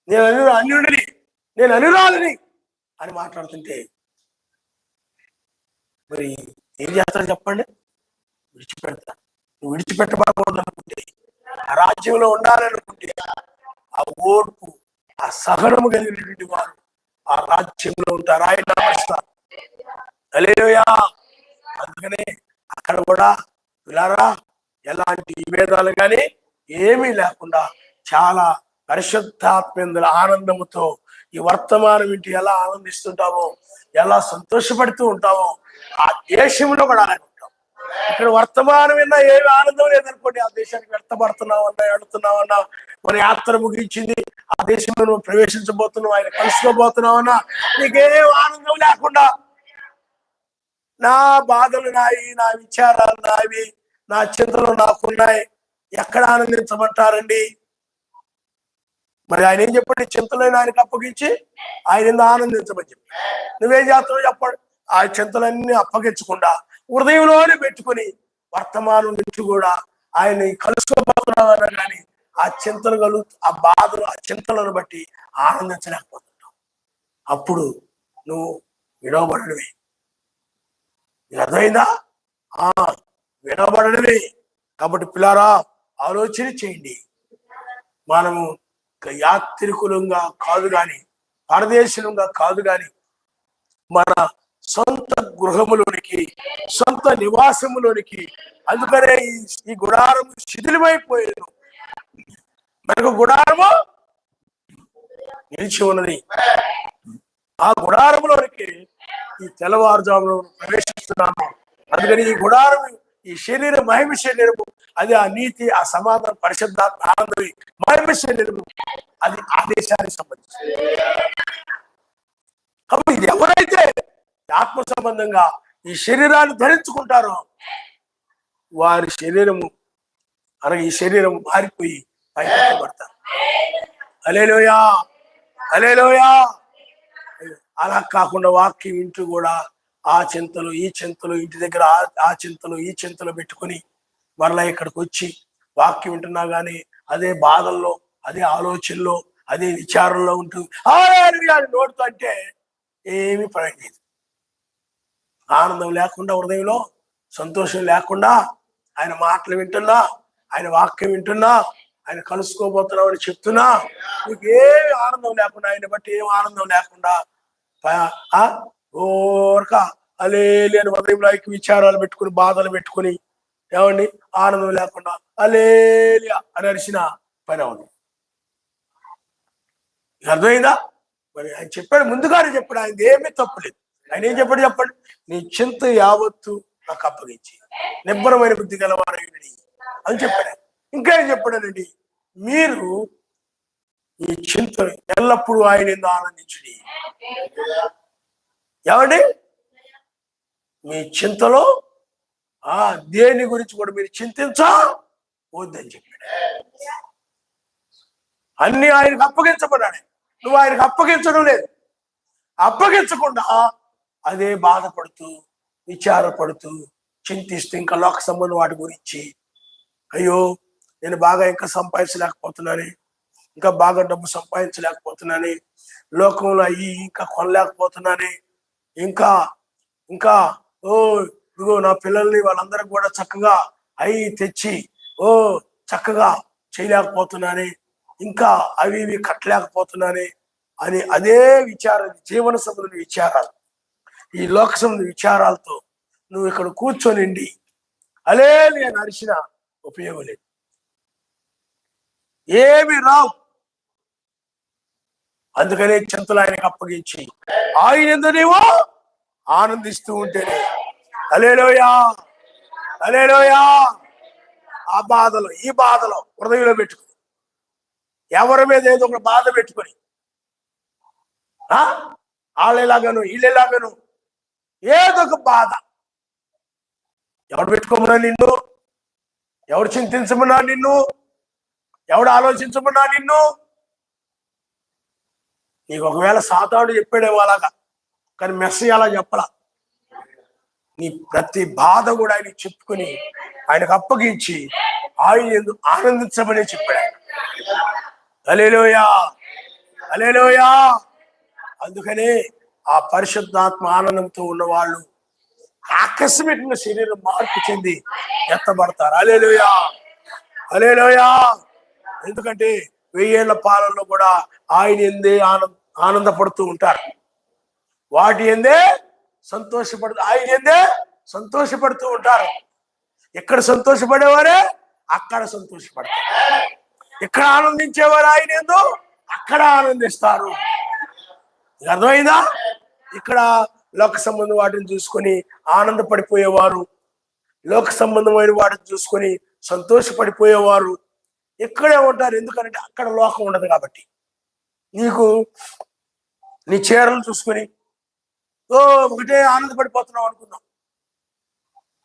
నేను అన్యుడిని, నేను అనురాలని అని మాట్లాడుతుంటే మరి ఏం చేస్తాడు చెప్పండి? విడిచిపెడతా. నువ్వు విడిచిపెట్టబడకూడదు అనుకుంటే, ఆ రాజ్యంలో ఉండాలనుకుంటే, ఆ ఓర్పు, ఆ సహనము కలిగినటువంటి వారు ఆ రాజ్యంలో ఉంటారు. ఆయన నమస్తారు. హల్లెలూయా. అందుకనే అక్కడ కూడా పిల్లారా ఎలాంటి విభేదాలు కానీ ఏమీ లేకుండా చాలా పరిశుద్ధాత్మ ఆనందముతో ఈ వర్తమానం ఇంటి ఎలా ఆనందిస్తుంటావో, ఎలా సంతోషపడుతూ ఉంటావో ఆ దేశంలో కూడా అలాగే ఉంటాం. ఇక్కడ వర్తమానం విన్నా ఏమి ఆనందం లేదనుకోండి, ఆ దేశానికి వ్యర్థపడుతున్నామన్నా, ఎడుతున్నామన్నా, మన యాత్ర ముగించింది, ఆ దేశంలో నువ్వు ప్రవేశించబోతున్నావు, ఆయన కలుసుకోబోతున్నావన్నా నీకేం ఆనందం లేకుండా, నా బాధలు నాయి, నా విచారాలు నావి, నా చింతలు నాకున్నాయి, ఎక్కడ ఆనందించమంటారండి? మరి ఆయన ఏం చెప్పండి? చింతలైన ఆయనకు అప్పగించి ఆయన ఆనందించమని చెప్పి నువ్వేం చేస్తావు చెప్పండి? ఆ చింతలన్నీ అప్పగించకుండా హృదయంలోనే పెట్టుకుని వర్తమానం నుంచి కూడా ఆయన కలుసుకోబోతున్నావన్నా కానీ ఆ చింతలు ఆ బాధలు, ఆ చింతలను బట్టి ఆనందించలేకపోతున్నావు. అప్పుడు నువ్వు విడవబడమే. అర్థమైందా? విడవబడమే. కాబట్టి పిల్లారా ఆలోచన చేయండి. మనము యాత్రికులంగా కాదు కానీ, పరదేశులంగా కాదు కానీ, మన సొంత గృహములోనికి, సొంత నివాసములోనికి, అందుకనే ఈ గుడారము శిథిలమైపోయేది. మనకు గుడారము నిలిచి ఉన్నది. ఆ గుడారములోనికి ఈ తెల్లవారుజామును ప్రవేశిస్తున్నాము. అందుకని ఈ గుడారం, ఈ శరీరం మహిమ శరీరము, అది ఆ నీతి, ఆ సమాధానం, పరిశుద్ధాత్మ ఆనందం మహిమ శరీరము, అది ఆదేశానికి సంబంధించింది. కాబట్టి ఇది ఎవరైతే ఆత్మ సంబంధంగా ఈ శరీరాన్ని ధరించుకుంటారో వారి శరీరము అనగా ఈ శరీరం మారిపోయి పైకెత్తబడతారు. హల్లెలూయా, హల్లెలూయా. అలా కాకుండా వాక్యం ఇంటూ కూడా ఆ చింతలు, ఈ చింతలు, ఇంటి దగ్గర ఆ చింతలు, ఈ చింతలు పెట్టుకుని మరలా ఇక్కడికి వచ్చి వాక్యం వింటున్నా కానీ అదే బాధల్లో, అదే ఆలోచనలో, అదే విచారంలో ఉంటూ హల్లెలూయా నోటితో అంటే ఏమీ ప్రయోజనం లేదు. ఆనందం లేకుండా, హృదయంలో సంతోషం లేకుండా, ఆయన మాటలు వింటున్నా, ఆయన వాక్యం వింటున్నా, ఆయన కలుసుకోబోతున్నామని చెప్తున్నా, నీకు ఏమి ఆనందం లేకుండా, ఆయన బట్టి ఏం ఆనందం లేకుండా ఓరక అలేలి అని హృదయంలో విచారాలు పెట్టుకుని, బాధలు పెట్టుకుని, ఏమండి ఆనందం లేకుండా అలేలి అని అరిసిన పని అవును. అర్థమైందా? మరి ఆయన చెప్పాడు, ముందుగానే చెప్పాడు, ఆయన ఏమీ తప్పులేదు. ఆయన ఏం చెప్పాడు చెప్పండి? నీ చింత యావత్తు నాకు అప్పగించి నిబ్బరమైన బుద్ధి గలవాడని అని చెప్పాడు. ఇంకా ఏం చెప్పాడనండి? మీరు ఈ చింత ఎల్లప్పుడూ ఆయన ఎందుకు ఆనందించుడి. ఏమండి? మీ చింతలో దేని గురించి కూడా మీరు చింతించవద్దని చెప్పాడు. అన్ని ఆయనకు అప్పగించబడ్డాడు. నువ్వు ఆయనకు అప్పగించడం లేదు. అప్పగించకుండా అదే బాధపడుతూ, విచారపడుతూ, చింతిస్తూ, ఇంకా లోక సంబంధం వాటి గురించి, అయ్యో నేను బాగా ఇంకా సంపాదించలేకపోతున్నానే, ఇంకా బాగా డబ్బు సంపాదించలేకపోతున్నానే, లోకంలో అయ్యి ఇంకా కొనలేకపోతున్నానే, ఇంకా ఇంకా ఇదిగో నా పిల్లల్ని వాళ్ళందరికి కూడా చక్కగా అవి తెచ్చి చక్కగా చేయలేకపోతున్నానే, ఇంకా అవి ఇవి కట్టలేకపోతున్నానే అని అదే విచారం, జీవన సంబంధ విచారాలు, ఈ లోక సంబంధ విచారాలతో నువ్వు ఇక్కడ కూర్చొనిండి అలే నేను అరిచిన ఉపయోగం లేదు. ఏమి రావు. అందుకనే చింతలు ఆయనకు అప్పగించి ఆయన ఎందు నీవు ఆనందిస్తూ ఉంటేనే హల్లెలూయా హల్లెలూయా. ఆ బాధలో, ఈ బాధలో హృదయంలో పెట్టుకుని, ఎవరి మీద ఏదో ఒక బాధ పెట్టుకొని, వాళ్ళెలాగను వీళ్ళెలాగను ఏదో ఒక బాధ, ఎవడు పెట్టుకోమన్నా నిన్ను? ఎవడు చింతించమన్నా నిన్ను? ఎవడు ఆలోచించమన్నా నిన్ను? నీకు ఒకవేళ సాతానుడు చెప్పాడేమో అలాగా, కానీ మెస్సీ అలా చెప్పలా. నీ ప్రతి బాధ కూడా ఆయన చెప్పుకొని ఆయనకు అప్పగించి ఆయన ఎందుకు ఆనందించమని చెప్పాడు. హల్లెలూయా హల్లెలూయా. అందుకనే ఆ పరిశుద్ధాత్మ ఆనందంతో ఉన్నవాళ్ళు ఆకస్మికంగా శరీరం మార్పు చెంది ఎత్తబడతారు. హల్లెలూయా హల్లెలూయా. ఎందుకంటే 1000 ఏళ్ల పాలనలో కూడా ఆయన ఎందే ఆనందపడుతూ ఉంటారు. వాటి ఎందే ఆయన ఎందే సంతోషపడుతూ ఉంటారు. ఎక్కడ సంతోషపడేవారే అక్కడ సంతోషపడతారు. ఎక్కడ ఆనందించేవారు ఆయన ఏందో అక్కడ ఆనందిస్తారు. అర్థమైందా? ఇక్కడ లోక సంబంధం వాటిని చూసుకొని ఆనందపడిపోయేవారు, లోక సంబంధమైన వాటిని చూసుకొని సంతోషపడిపోయేవారు ఇక్కడే ఉంటారు. ఎందుకంటే అక్కడ లోకం ఉండదు కాబట్టి. నీకు నీ చీరలు చూసుకొని ఒకటే ఆనందపడిపోతున్నావు అనుకున్నావు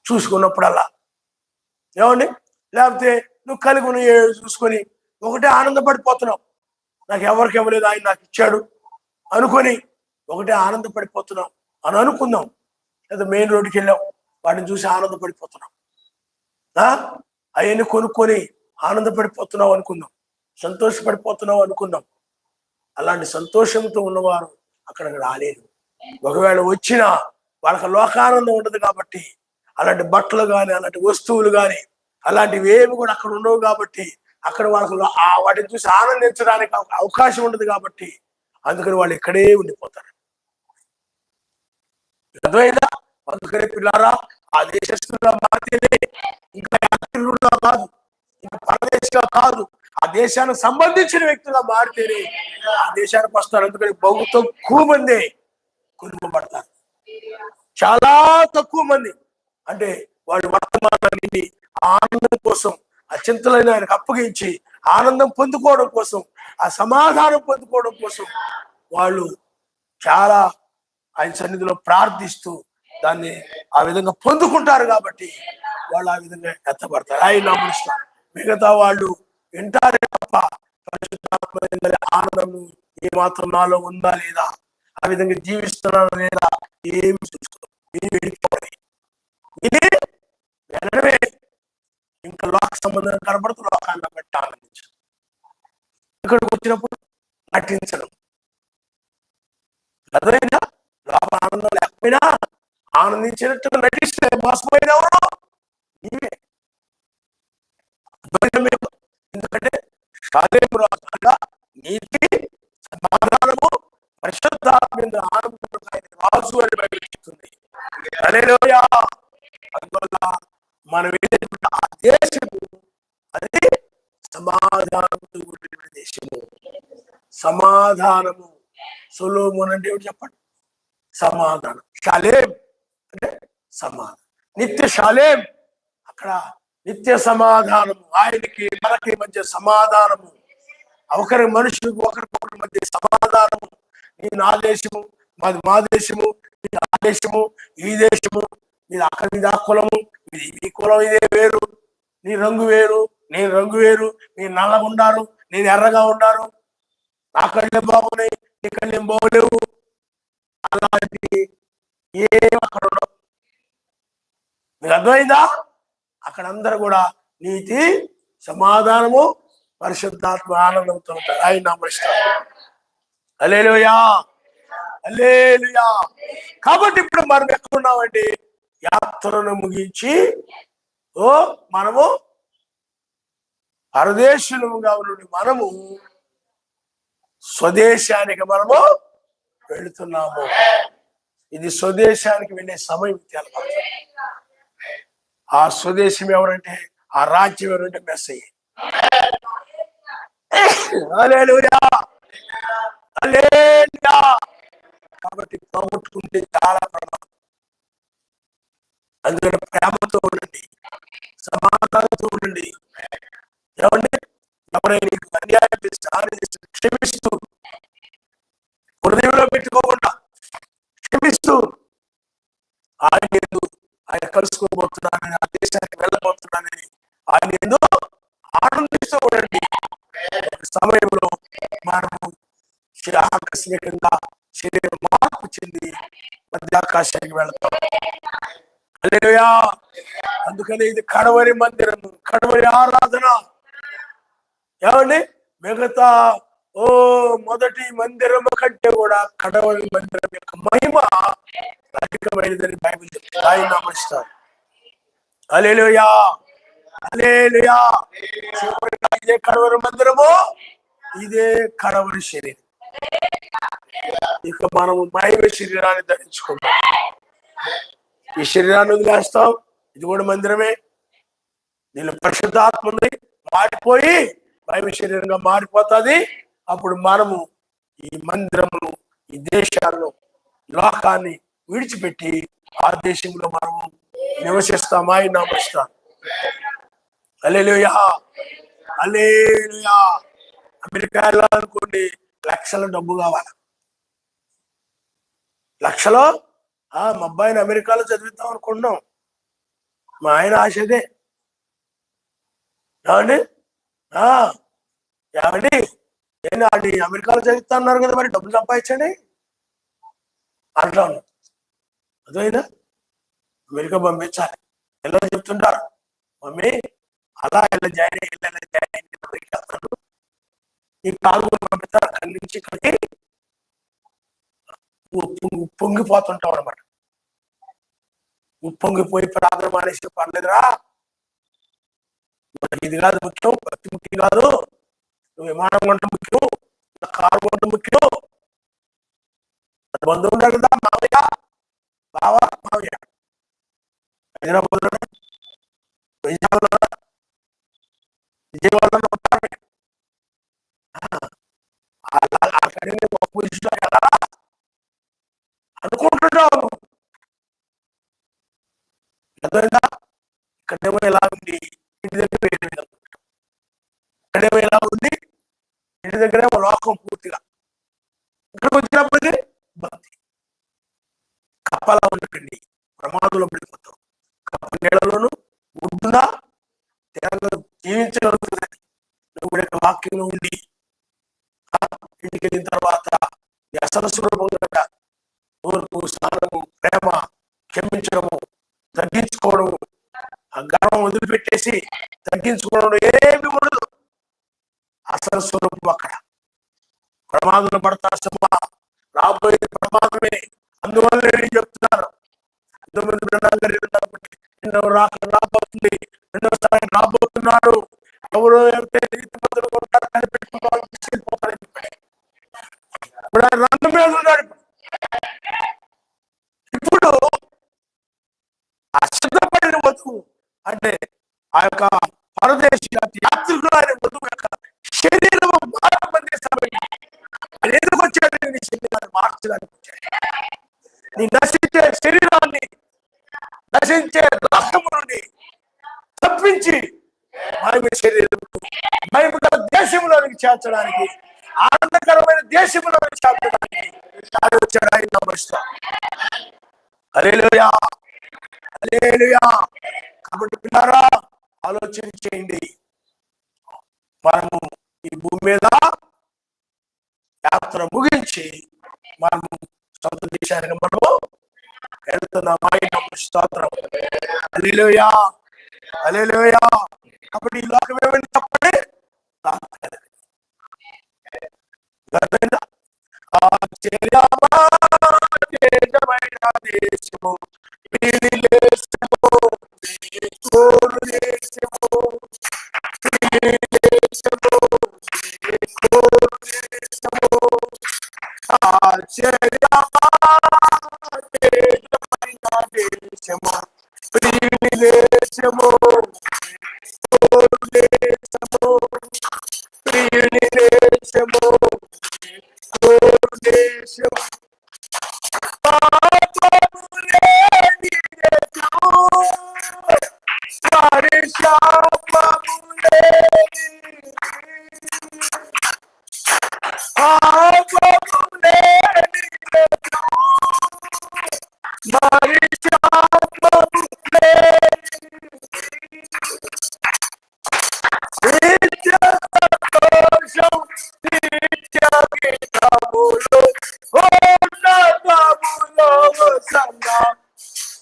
చూసుకున్నప్పుడల్లా, ఏమండి? లేకపోతే నువ్వు కలిగి ఉన్న చూసుకొని ఒకటే ఆనందపడిపోతున్నావు, నాకు ఎవరికి ఇవ్వలేదు ఆయన నాకు ఇచ్చాడు అనుకొని ఒకటే ఆనందపడిపోతున్నావు అని అనుకుందాం. లేదా మెయిన్ రోడ్డుకి వెళ్ళాం, వాటిని చూసి ఆనందపడిపోతున్నాం, అవన్నీ కొనుక్కొని ఆనందపడిపోతున్నావు అనుకుందాం, సంతోషపడిపోతున్నావు అనుకుందాం. అలాంటి సంతోషంతో ఉన్నవారు అక్కడికి రాలేదు. ఒకవేళ వచ్చినా వాళ్ళకి లోకానందం ఉండదు కాబట్టి, అలాంటి బట్టలు కానీ, అలాంటి వస్తువులు కానీ, అలాంటివి ఏమి కూడా అక్కడ ఉండవు కాబట్టి, అక్కడ వాళ్ళకి వాటిని చూసి ఆనందించడానికి అవకాశం ఉండదు కాబట్టి, అందుకని వాళ్ళు ఇక్కడే ఉండిపోతారు. అర్థమైందా? అందుకనే పిల్లారా, ఆ దేశస్తులుగా మారితేనే, ఇంకా యాత్రికులుగా కాదు, ఇంకా పరదేశంగా కాదు, ఆ దేశానికి సంబంధించిన వ్యక్తులుగా మారితేనే ఆ దేశానికి వస్తారు. అందుకని బహు తక్కువ మంది కొనుక్కోబడతారు. చాలా తక్కువ మంది. అంటే వాళ్ళు వర్తమానాన్ని ఆనందం కోసం, ఆ చింతలైన ఆయనకు అప్పగించి ఆనందం పొందుకోవడం కోసం, ఆ సమాధానం పొందుకోవడం కోసం వాళ్ళు చాలా ఆయన సన్నిధిలో ప్రార్థిస్తూ దాన్ని ఆ విధంగా పొందుకుంటారు కాబట్టి వాళ్ళు ఆ విధంగా ఎత్తబడతారు. ఆయన నమ్ముస్తారు. మిగతా వాళ్ళు వింటారే తప్ప పరిశుద్ధాత్మ ఆనందం ఏమాత్రం నాలో ఉందా లేదా, ఆ విధంగా జీవిస్తున్నారా లేదా ఏమి చూసుకో, వెళ్ళడమే. ఇంకా లోక సంబంధం కనబడుతూ లోకాన్ని బట్టి ఆనందించు. ఇక్కడికి వచ్చినప్పుడు నటించడం. అదైనా లోపల ఆనందం లేకపోయినా ఆనందించినట్టుగా నటిస్తే మోసపోయిన ఎవరు? నీవే. ఎందుకంటే షాలేము రాజుగా నీతి, సమాధానము, పరిశుద్ధాత్మ ఆనందం రాజు అని బయలుస్తుంది. హల్లెలూయా. అందువల్ల మనం ఏదైతే ఆ దేశము అది సమాధానముతో కూడిన దేశము. సమాధానము. సొలొమోను అంటే ఏమిటి చెప్పండి? సమాధానం. షాలేం అంటే సమాధానం. నిత్య షాలేం, అక్కడ నిత్య సమాధానము. ఆయనకి మనకి మధ్య సమాధానము. ఒకరి మనుషులకు ఒకరికొకరి మధ్య సమాధానము. నీ నా దేశము, మాది మా దేశము, నీ ఆ దేశము, ఈ దేశము, మీరు అక్కడ మీద ఆ కులము, ఈ కులం ఇదే వేరు, నీ రంగు వేరు, నేను రంగు వేరు, నేను నల్లగా ఉండారు, నేను ఎర్రగా ఉండారు, నా కళ్ళేం బాగున్నాయి, నీ కళ్ళేం బాగోలేవు, అలాంటి ఏం అక్కడ ఉండవు. మీకు అర్థమైందా? అక్కడ అందరూ కూడా నీతి, సమాధానము, పరిశుద్ధాత్మ ఆనందంతో ఉంటారు. ఆయన నమస్కారం. హల్లెలూయా, హల్లెలూయా. కాబట్టి ఇప్పుడు మనం ఎక్కడున్నామంటే యాత్రను ముగించి మనము పరదేశులముగా నుండి మనము స్వదేశానికి మనము వెళుతున్నాము. ఇది స్వదేశానికి వెళ్ళే సమయం. ఆ స్వదేశం ఎవరంటే, ఆ రాజ్యం ఎవరంటే మెస్సయ్య. హల్లెలూయా, హల్లెలూయా. కాబట్టి పోగొట్టుకుంటే చాలా ప్రమాదం. అందుకని ప్రేమతో ఉండండి, సమాధానంతో ఉండండి. ఏమండి, ఎవరైనా నీకు అన్యాయం చేస్తే క్షమిస్తూ, హృదయంలో పెట్టుకోకుండా క్షమిస్తూ, ఆయన కలుసుకోబోతున్నానని, ఆ దేశానికి వెళ్ళబోతున్నానని ఆయన ఎందుకు ఆనందిస్తూ ఉండండి. సమయంలో మనము ఆకస్మికంగా శరీరం మార్పు చెంది మధ్యాకాశానికి వెళతాం. హల్లెలూయా. అందుకని ఇది కడవరి మందిరము, కడవరి ఆరాధన. ఏమండి, మిగతా మొదటి మందిరము కంటే కూడా కడవరి మందిరం యొక్క మహిమ అధికమైనదని బైబిల్ చెప్తుంది. ఆయన నమస్కారం. హల్లెలూయా, హల్లెలూయా. ఇదే కడవరి మందిరము, ఇదే కడవరి శరీరం. ఇక మనము మహిమ శరీరాన్ని ధరించుకుంటాం. ఈ శరీరాన్ని వదిలేస్తాం, ఇది కూడా మందిరమే. దీనిలో పరిశుద్ధాత్మ ఉంది, మారిపోయి మహిమ శరీరంగా మారిపోతుంది. అప్పుడు మనము ఈ మందిరమును, ఈ దేశాలను, లోకాన్ని విడిచిపెట్టి ఆ దేశంలో మనము నివసిస్తాం. ఆయన నమస్కారం. హల్లెలూయా, హల్లెలూయా. అమెరికాలో అనుకోండి, లక్షల డబ్బు కావాలి. లక్షలో మా అబ్బాయిని అమెరికాలో చదివిద్దాం అనుకుంటున్నాం. మా ఆయన ఆశదే. ఏమండి, ఏమండి, నేను అది అమెరికాలో చదివిస్తా అన్నారు కదా, మరి డబ్బులు సంపాదించండి అంటా ఉన్నాను. అదైనా అమెరికా పంపించాలి. ఎలా చెప్తుంటారు, మమ్మీ అలా ఎలా జాయిన్ అయ్యి ఈ కాలు పంపిస్తారు. అక్కడి నుంచి ఇక్కడికి ఉప్పొంగిపోతుంటాం అనమాట. ఉప్పొంగిపోయి ప్రార్థన మానేసి పర్లేదురా, ఇది కాదు ముఖ్యం, భక్తి ముఖ్యం కాదు, నువ్వు విమానం కొంట ముఖ్యం, కారు కొంట ముఖ్యం. బంధువు ఉంటాడు కదా, మావయ్య, బావా, మావయ్య, హైదరాబాద్ విజయవాడలో ఉంటారు. అనుకుంటున్నావు. ఇక్కడేమో ఎలా ఉంది, ఇంటి దగ్గర వేరే విధంగా, ఇక్కడేమో ఎలా ఉంది, ఇంటి దగ్గరేమో లోకం పూర్తిగా. ఇక్కడికి వచ్చినప్పటికీ భక్తి. కప్పలా ఉండకండి, ప్రమాదంలో పడిపోతాం. కప్ప నీళ్ళలోనూ ఉంటుందా, జీవించగలుగుతుంది. నువ్వు యొక్క వాక్యంలో ఉండి ఇంటికి వెళ్ళిన తర్వాత అసలు సులభంగా ఓర్పు, స్నానము, ప్రేమ, క్షమించడము, తగ్గించుకోవడము, ఆ గర్వం వదిలిపెట్టేసి తగ్గించుకోవడం ఏమి ఉండదు. ఆ అసలు స్వరూపం అక్కడ. ప్రమాదంలో పడతామా, రాబోయే ప్రమాదమే. అందువల్ల నేను చెప్తున్నాను, ఎన్నో రాబోతుంది, ఎన్నోసారి రాబోతున్నాడు. ఎవరు అయితే నీతి మంతులు ఉంటారో కనిపెట్టుకున్న వాళ్ళు తీసుకెళ్ళిపోతారు. ఇప్పుడు ఆయన రంగు మీద ఉన్నాడు. ఇప్పుడు ఆ సిద్ధపడిన వధువు అంటే ఆ యొక్క పరదేశి యాత్రికులు ఆయన వధువు యొక్క శరీరం మార్పే సమయం. అది ఎందుకు వచ్చాడు? నీ శరీరాన్ని మార్చడానికి వచ్చాడు. నీ నశించే శరీరాన్ని, నశించే రక్తము నుండి తప్పించి మహిమ శరీరం మహిమ దేశంలోనికి చేర్చడానికి, ఆనందకరమైన దేశంలోనికి చేర్చడానికి వచ్చాడు ఆయన. నమస్కారం. హల్లెలూయా, హల్లెలూయా. కాబట్టి పిల్లారా, ఆలోచన చేయండి. మనము ఈ భూమి మీద యాత్ర ముగించి మనము సొంత దేశానికి మనము వెళ్తున్నాం. ఆయన స్తోత్రం. హల్లెలూయా, హల్లెలూయా. కాబట్టి ఈ లోకం ఏమని చెప్పండి, దేశము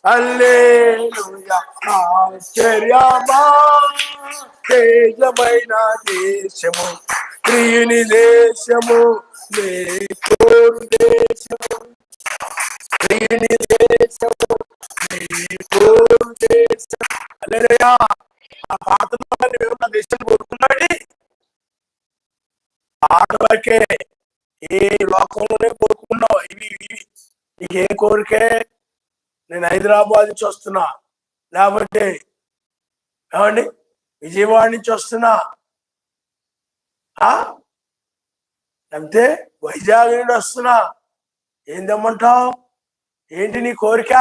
హల్లెలూయా. ఆశ్చర్యమా తేజమైన దేశము, ప్రియుని దేశము, నీ కోరు దేశము, ప్రియుని దేశము, నీ కోరు దేశము. హల్లెలూయా. ఆ పాటలో ఏమన్నా దేశం కోరుకున్నాడు? ఆటలకే ఈ లోకంలోనే కోరుకున్నావు. నీకేం కోరికే? నేను హైదరాబాద్ నుంచి వస్తున్నా, లేకపోతే ఏమండి విజయవాడ నుంచి వస్తున్నా, లేకపోతే వైజాగ్ నుండి వస్తున్నా, ఏం తెమ్మంటావు? ఏంటి నీ కోరిక?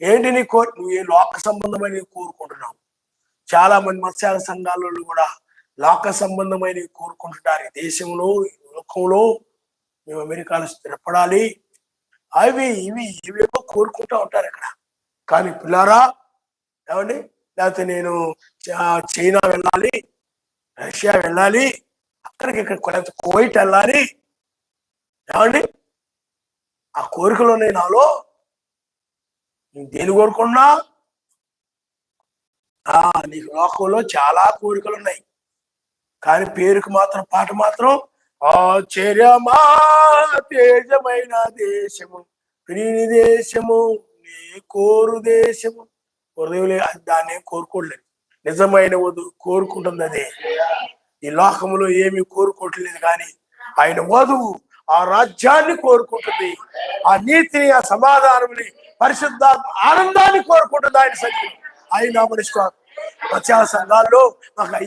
ఏంటి నీ నువ్వు ఏ లోక సంబంధమైన కోరుకుంటున్నావు? చాలా మంది మత్స్యాల సంఘాలలో కూడా లోక సంబంధమైన కోరుకుంటున్నారు. ఈ దేశంలో, లోకంలో మేము అమెరికాలో స్థిరపడాలి, అవి ఇవేవో కోరుకుంటూ ఉంటారు ఇక్కడ. కానీ పిల్లారా, ఏమండి, లేకపోతే నేను చైనా వెళ్ళాలి, రష్యా వెళ్ళాలి, అక్కడికి ఇక్కడ కువైట్ వెళ్ళాలి, ఏమండి, ఆ కోరికలు ఉన్నాయి నాలో. నేను దేని కోరుకున్నా? నీకు లోకంలో చాలా కోరికలు ఉన్నాయి, కానీ పేరుకు మాత్రం పాట మాత్రం ఆశ్చర్యమా తేజమైన దేశము, ప్రియుని దేశము, నీ కోరు దేశము. హృదయంలో దాన్ని కోరుకోలేదు. నిజమైన వధువు కోరుకుంటుంది అదే. ఈ లోకములో ఏమి కోరుకోవట్లేదు, కానీ ఆయన వధువు ఆ రాజ్యాన్ని కోరుకుంటుంది, ఆ నీతిని, ఆ సమాధానాన్ని, పరిశుద్ధాత్మ ఆనందాన్ని కోరుకుంటుంది ఆయన సన్నిధిలో. ఆయన మనిషి ప్రచార సంఘాల్లో మాకు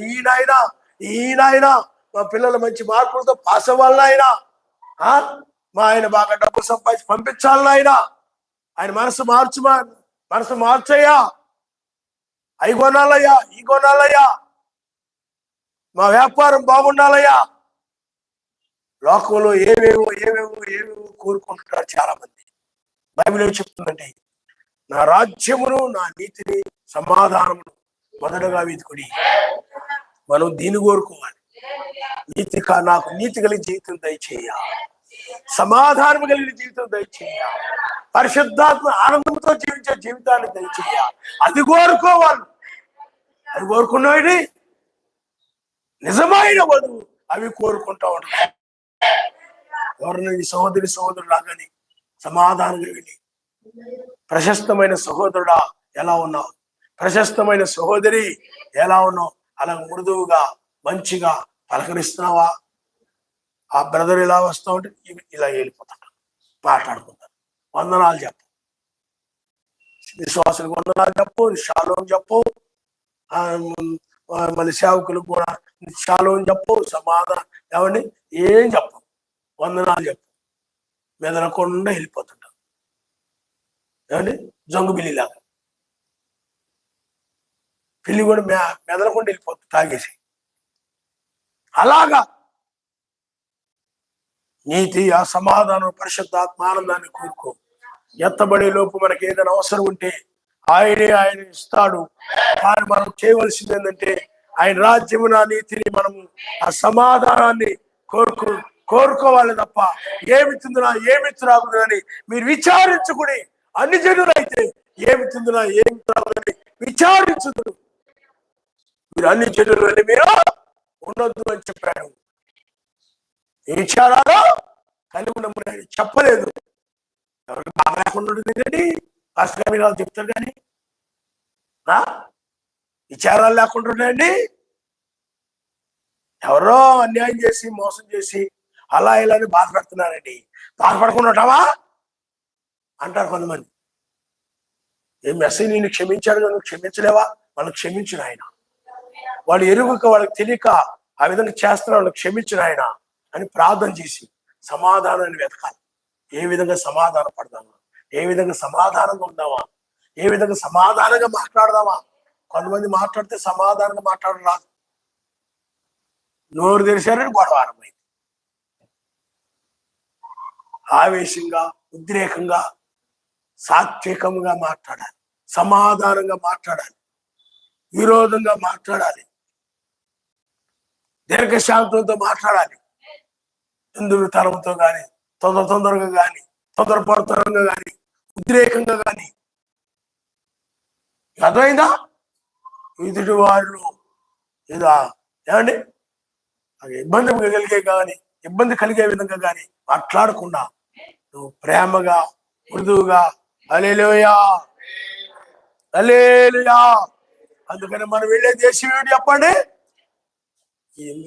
ఈయన మా పిల్లలు మంచి మార్పులతో పాస్ అవ్వాలన్నా, మా ఆయన బాగా డబ్బు సంపాదించి పంపించాలన్నా, ఆయన మనసు మార్చయ్యా, అవి కొనాలయ్యా, ఈ కొనాలయ్యా, మా వ్యాపారం బాగుండాలయ్యా. లోకంలో ఏవేవో కోరుకుంటున్నారు చాలా మంది. బైబిల్ ఏం చెప్తుందంటే, నా రాజ్యమును, నా నీతిని, సమాధానమును మొదటగా వెతుకుడి. మనం దీన్ని కోరుకోవాలి. నాకు నీతి కలిగిన జీవితం దయచేయ, సమాధానం కలిగిన జీవితం దయచేయ, పరిశుద్ధాత్మ ఆనందంతో జీవించే జీవితాన్ని దయచేయ. అది కోరుకోవాలి. అది కోరుకున్నాడు. నిజమైన వధువు అవి కోరుకుంటా ఉంటాయి. ఎవరిని ఈ సహోదరుడు రాగాని సమాధానంగా వెళ్ళి, ప్రశస్తమైన సహోదరుడా ఎలా ఉన్నావు, ప్రశస్తమైన సహోదరి ఎలా ఉన్నావు, అలా మృదువుగా మంచిగా పలకరిస్తున్నావా? ఆ బ్రదర్ ఇలా వస్తా ఉంటే ఇలా వెళ్ళిపోతాడు, మాట్లాడుకుంటారు. వందనాలు చెప్పు, విశ్వాసులకు వందనాలు చెప్పు, షాలోం చెప్పు, మళ్ళీ సేవకులకు కూడా షాలోం చెప్పు, సమాధానం ఏమండి ఏం చెప్పు, వందనాలు చెప్పు, మెదలకుండా వెళ్ళిపోతుంటారు. ఏమండి జంగు బిల్లిలాగా పిల్లి కూడా మెదలకుండా వెళ్ళిపోతుంది తాగేసి. అలాగా నీతి, ఆ సమాధానం, పరిశుద్ధాత్మ ఆనందాన్ని కోరుకో. ఎత్తబడే లోపు మనకి ఏదైనా అవసరం ఉంటే ఆయన ఇస్తాడు. కానీ మనం చేయవలసింది ఏంటంటే ఆయన రాజ్యమున నీతిని, మనము ఆ సమాధానాన్ని కోరుకోవాలి తప్ప ఏమి తిందునా ఏమి త్రాగుదని మీరు విచారించుకుని, అన్ని జనులైతే ఏమి తిందునా ఏమి త్రాగుదని విచారించుదురు, మీరు అన్ని జనులు అని మీరు ఉండొద్దు అని చెప్పాడు. ఏ విచారాలు కలిగి ఉన్నప్పుడు చెప్పలేదు. ఎవరికి బాగా లేకుండా ఉంటుంది పాస్టర్ గారు చెప్తారు, కానీ విచారాలు లేకుండా ఉన్నాయండి. ఎవరో అన్యాయం చేసి మోసం చేసి అలా ఇలా అని బాధపడుతున్నారండి. బాధపడకుండా ఉంటావా అంటారు కొంతమంది. ఏం మెసేజ్ నేను క్షమించాడు, నువ్వు క్షమించలేవా? వాళ్ళకి క్షమించిన ఆయన, వాళ్ళు ఎరుగక వాళ్ళకి తెలియక ఆ విధంగా చేస్తున్న వాళ్ళకి క్షమించిన ఆయన అని ప్రార్థన చేసి సమాధానాన్ని వెతకాలి. ఏ విధంగా సమాధాన పడదామా, ఏ విధంగా సమాధానంగా ఉందామా, ఏ విధంగా సమాధానంగా మాట్లాడదామా. కొంతమంది మాట్లాడితే సమాధానంగా మాట్లాడడం రాదు, నోరు తెరిచారని గొడవ ఆరంభమైంది. ఆవేశంగా, ఉద్రేకంగా, సాత్వికంగా మాట్లాడాలి, సమాధానంగా మాట్లాడాలి, విరోధంగా మాట్లాడాలి, దీర్ఘశాంతంతో మాట్లాడాలి. ఎందుకు తరంతో కానీ, తొందరగా కానీ, తొందరపడతరంగా కానీ, ఉద్రేకంగా కానీ. అర్థమైందా? ఎదుటి వారిలో ఏదో ఏమండి ఇబ్బంది కలిగే విధంగా కానీ మాట్లాడకుండా నువ్వు ప్రేమగా, మృదువుగా హల్లెలూయా హల్లెలూయా. అందుకని మనం వెళ్ళే దేశం ఏమిటి చెప్పండి?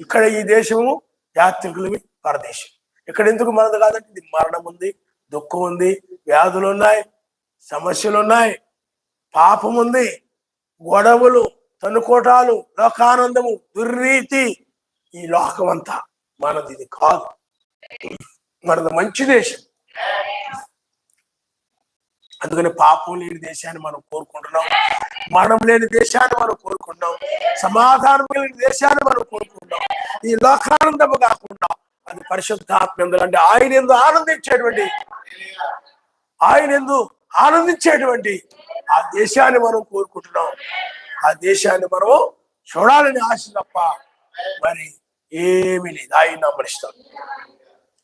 ఇక్కడ ఈ దేశము యాత్రికులవి పరదేశం. ఇక్కడ ఎందుకు మనది కాదంటే ఇది మరణం ఉంది, దుఃఖం ఉంది, వ్యాధులు ఉన్నాయి, సమస్యలు ఉన్నాయి, పాపం ఉంది, గొడవలు, తనుకోటాలు, లోకానందము, దుర్నీతి. ఈ లోకం అంతా మనది ఇది కాదు. మనది మంచి దేశం. అందుకని పాపం లేని దేశాన్ని మనం కోరుకుంటున్నాం, మరణం లేని దేశాన్ని మనం కోరుకుంటున్నాం, సమాధానం లేని దేశాన్ని మనం కోరుకుంటున్నాం. ఈ లోకానందము కాకుండా అది పరిశుద్ధాత్మ అంటే ఆయన ఎందు ఆనందించేటువంటి ఆ దేశాన్ని మనం కోరుకుంటున్నాం. ఆ దేశాన్ని మనం చూడాలని ఆశ తప్ప మరి ఏమీ లేదు. ఆయన నమ్మరిస్తాం.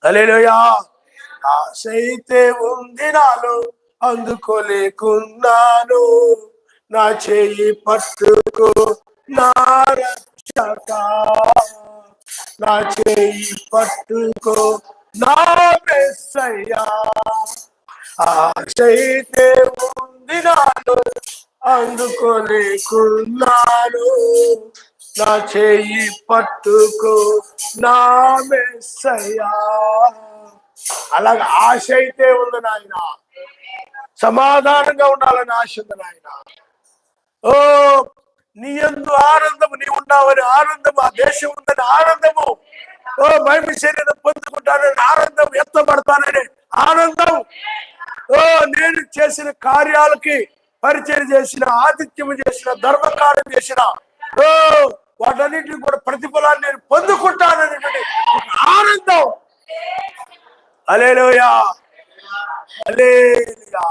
హల్లెలూయా. ఆశ అయితే ఉంది నాలో, అందుకోలేకున్నాను, నా చెయ్యి పట్టుకో నా రక్షక, నా చెయ్యి పట్టుకో నా మెస్సయ్యా. ఆశ అయితే ఉంది నాలో, అందుకోలేకున్నాను, నా చెయ్యి పట్టుకో నా మెస్సయ్యా. అలాగే ఆశ అయితే ఉంది నాయన, సమాధానంగా ఉండాలని ఆశ ఉంది నాయన. ఓ నీ యందు ఆనందము, నీ ఉన్నావని ఆనందము, ఆ దేశం ఉందని ఆనందము, ఓ మహిమ శరీరం పొందుకుంటానని ఆనందం, ఎత్తబడతానని ఆనందం, ఓ నేను చేసిన కార్యాలకి పరిచయం చేసిన, ఆతిథ్యము చేసిన, ధర్మకార్యం చేసిన, ఓ వాటన్నిటిని కూడా ప్రతిఫలాన్ని నేను పొందుకుంటాననేటువంటి ఆనందం. హల్లెలూయా హల్లెలూయా.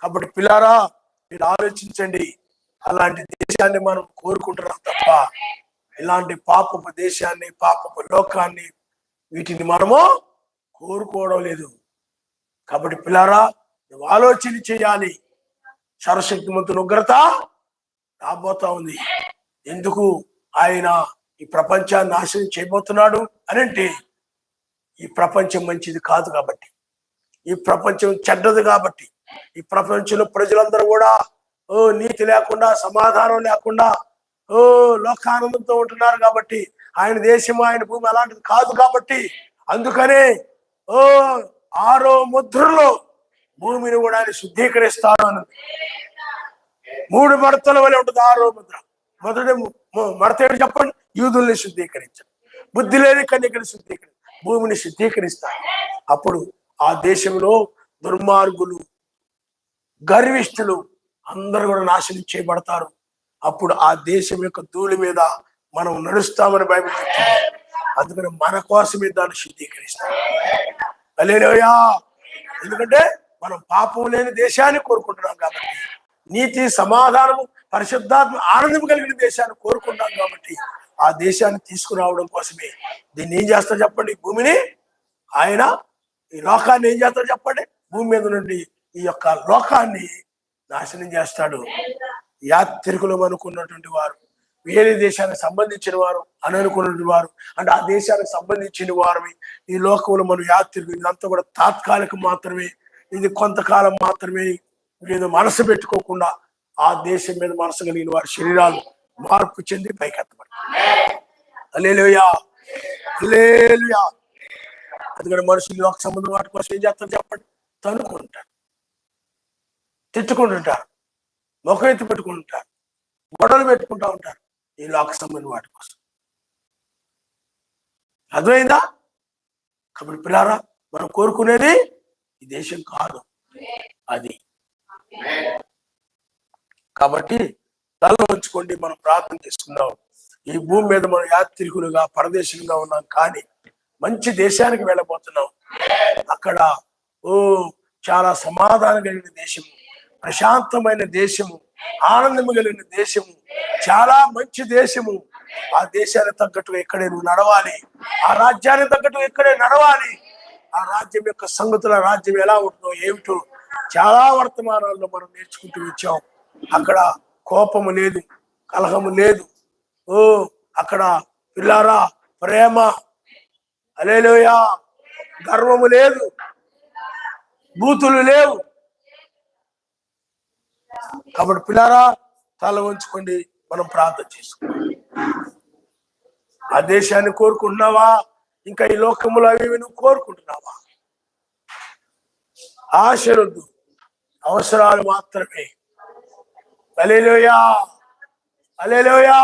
కాబట్టి పిల్లారా, మీరు ఆలోచించండి. అలాంటి దేశాన్ని మనం కోరుకుంటున్నాం తప్ప ఇలాంటి పాపపు దేశాన్ని, పాపపు లోకాన్ని, వీటిని మనము కోరుకోవడం లేదు. కాబట్టి పిల్లారా, నువ్వు ఆలోచన చేయాలి. సర్వశక్తిమంతుని ఉగ్రత రాబోతా ఉంది. ఎందుకు? ఆయన ఈ ప్రపంచాన్ని నాశనం చేయబోతున్నాడు అని అంటే ఈ ప్రపంచం మంచిది కాదు కాబట్టి, ఈ ప్రపంచం చెడ్డది కాబట్టి, ఈ ప్రపంచంలో ప్రజలందరూ కూడా నీతి లేకుండా, సమాధానం లేకుండా లోకానందంతో ఉంటున్నారు కాబట్టి, ఆయన దేశము ఆయన భూమి అలాంటిది కాదు కాబట్టి, అందుకనే 6వ ముద్రలో భూమిని కూడా ఆయన శుద్ధీకరిస్తాను అని 3 మడతల వలె ఉంటుంది 6వ ముద్ర. మొదటి మడత ఏంటి చెప్పండి? యూదుల్ని శుద్ధీకరించాడు. బుద్ధి లేని కన్యకని శుద్ధీకరించాడు, భూమిని శుద్ధీకరిస్తాడు. అప్పుడు ఆ దేశంలో దుర్మార్గులు, గర్విష్ఠులు అందరూ కూడా నాశనం చేయబడతారు. అప్పుడు ఆ దేశం యొక్క ధూళి మీద మనం నడుస్తామని బైబిల్ చెప్తుంది. అందుకని మన కోసమే దాన్ని శుద్ధీకరిస్తాం. హల్లెలూయా. ఎందుకంటే మనం పాపం లేని దేశాన్ని కోరుకుంటున్నాం కాబట్టి, నీతి, సమాధానము, పరిశుద్ధాత్మ, ఆనందం కలిగిన దేశాన్ని కోరుకుంటాం కాబట్టి, ఆ దేశాన్ని తీసుకురావడం కోసమే దీన్ని ఏం చేస్తారు చెప్పండి? భూమిని ఆయన, ఈ లోకాన్ని ఏం చేస్తాడు చెప్పండి? భూమి మీద నుండి ఈ యొక్క లోకాన్ని నాశనం చేస్తాడు. యాత్రికులు అనుకున్నటువంటి వారు, వేరే దేశానికి సంబంధించిన వారు అని అనుకున్నటువంటి వారు, అంటే ఆ దేశానికి సంబంధించిన వారు ఈ లోకంలో మనం యాత్రికులు, ఇదంతా కూడా తాత్కాలికం మాత్రమే, ఇది కొంతకాలం మాత్రమే, ఏదో మనసు పెట్టుకోకుండా ఆ దేశం మీద మనసు కలిగిన వారి శరీరాలు మార్పు చెంది పైకెత్తబడి. హల్లెలూయా, హల్లెలూయా. అందుకని మనుషులు లోక సంబంధం వాటి కోసం ఏం చేస్తారు చెప్పండి? తనుకుంటారు, తిట్టుకుంటుంటారు, ముఖం ఎత్తి పెట్టుకుంటుంటారు, గొడవలు పెట్టుకుంటా ఉంటారు ఈ లోక సంబంధం వాటి కోసం. అర్థమైందా? కాబట్టి పిల్లారా, మనం కోరుకునేది ఈ దేశం కాదు అది. కాబట్టి తల ఉంచుకోండి, మనం ప్రార్థన చేసుకుందాం. ఈ భూమి మీద మనం యాత్రికులుగా, పరదేశులుగా ఉన్నాం, కానీ మంచి దేశానికి వెళ్ళబోతున్నాం. అక్కడ చాలా సమాధానం కలిగిన దేశము, ప్రశాంతమైన దేశము, ఆనందము కలిగిన దేశము, చాలా మంచి దేశము. ఆ దేశానికి తగ్గట్టు ఇక్కడే నువ్వు నడవాలి, ఆ రాజ్యానికి తగ్గట్టు ఇక్కడే నడవాలి. ఆ రాజ్యం యొక్క సంగతుల, రాజ్యం ఎలా ఉంటుందో ఏమిటో చాలా వర్తమానాల్లో మనం నేర్చుకుంటూ వచ్చాం. అక్కడ కోపము లేదు, కలహము లేదు, అక్కడ పిల్లారా ప్రేమ, హల్లెలూయా, గర్వము లేదు, బూతులు లేవు. కాబట్టి పిల్లారా, తల ఉంచుకోండి, మనం ప్రార్థన చేసుకుందాం. ఆ దేశాన్ని కోరుకుంటున్నావా? ఇంకా ఈ లోకములు అవి నువ్వు కోరుకుంటున్నావా? ఆశలొద్దు, అవసరాలు మాత్రమే. హల్లెలూయా, హల్లెలూయా.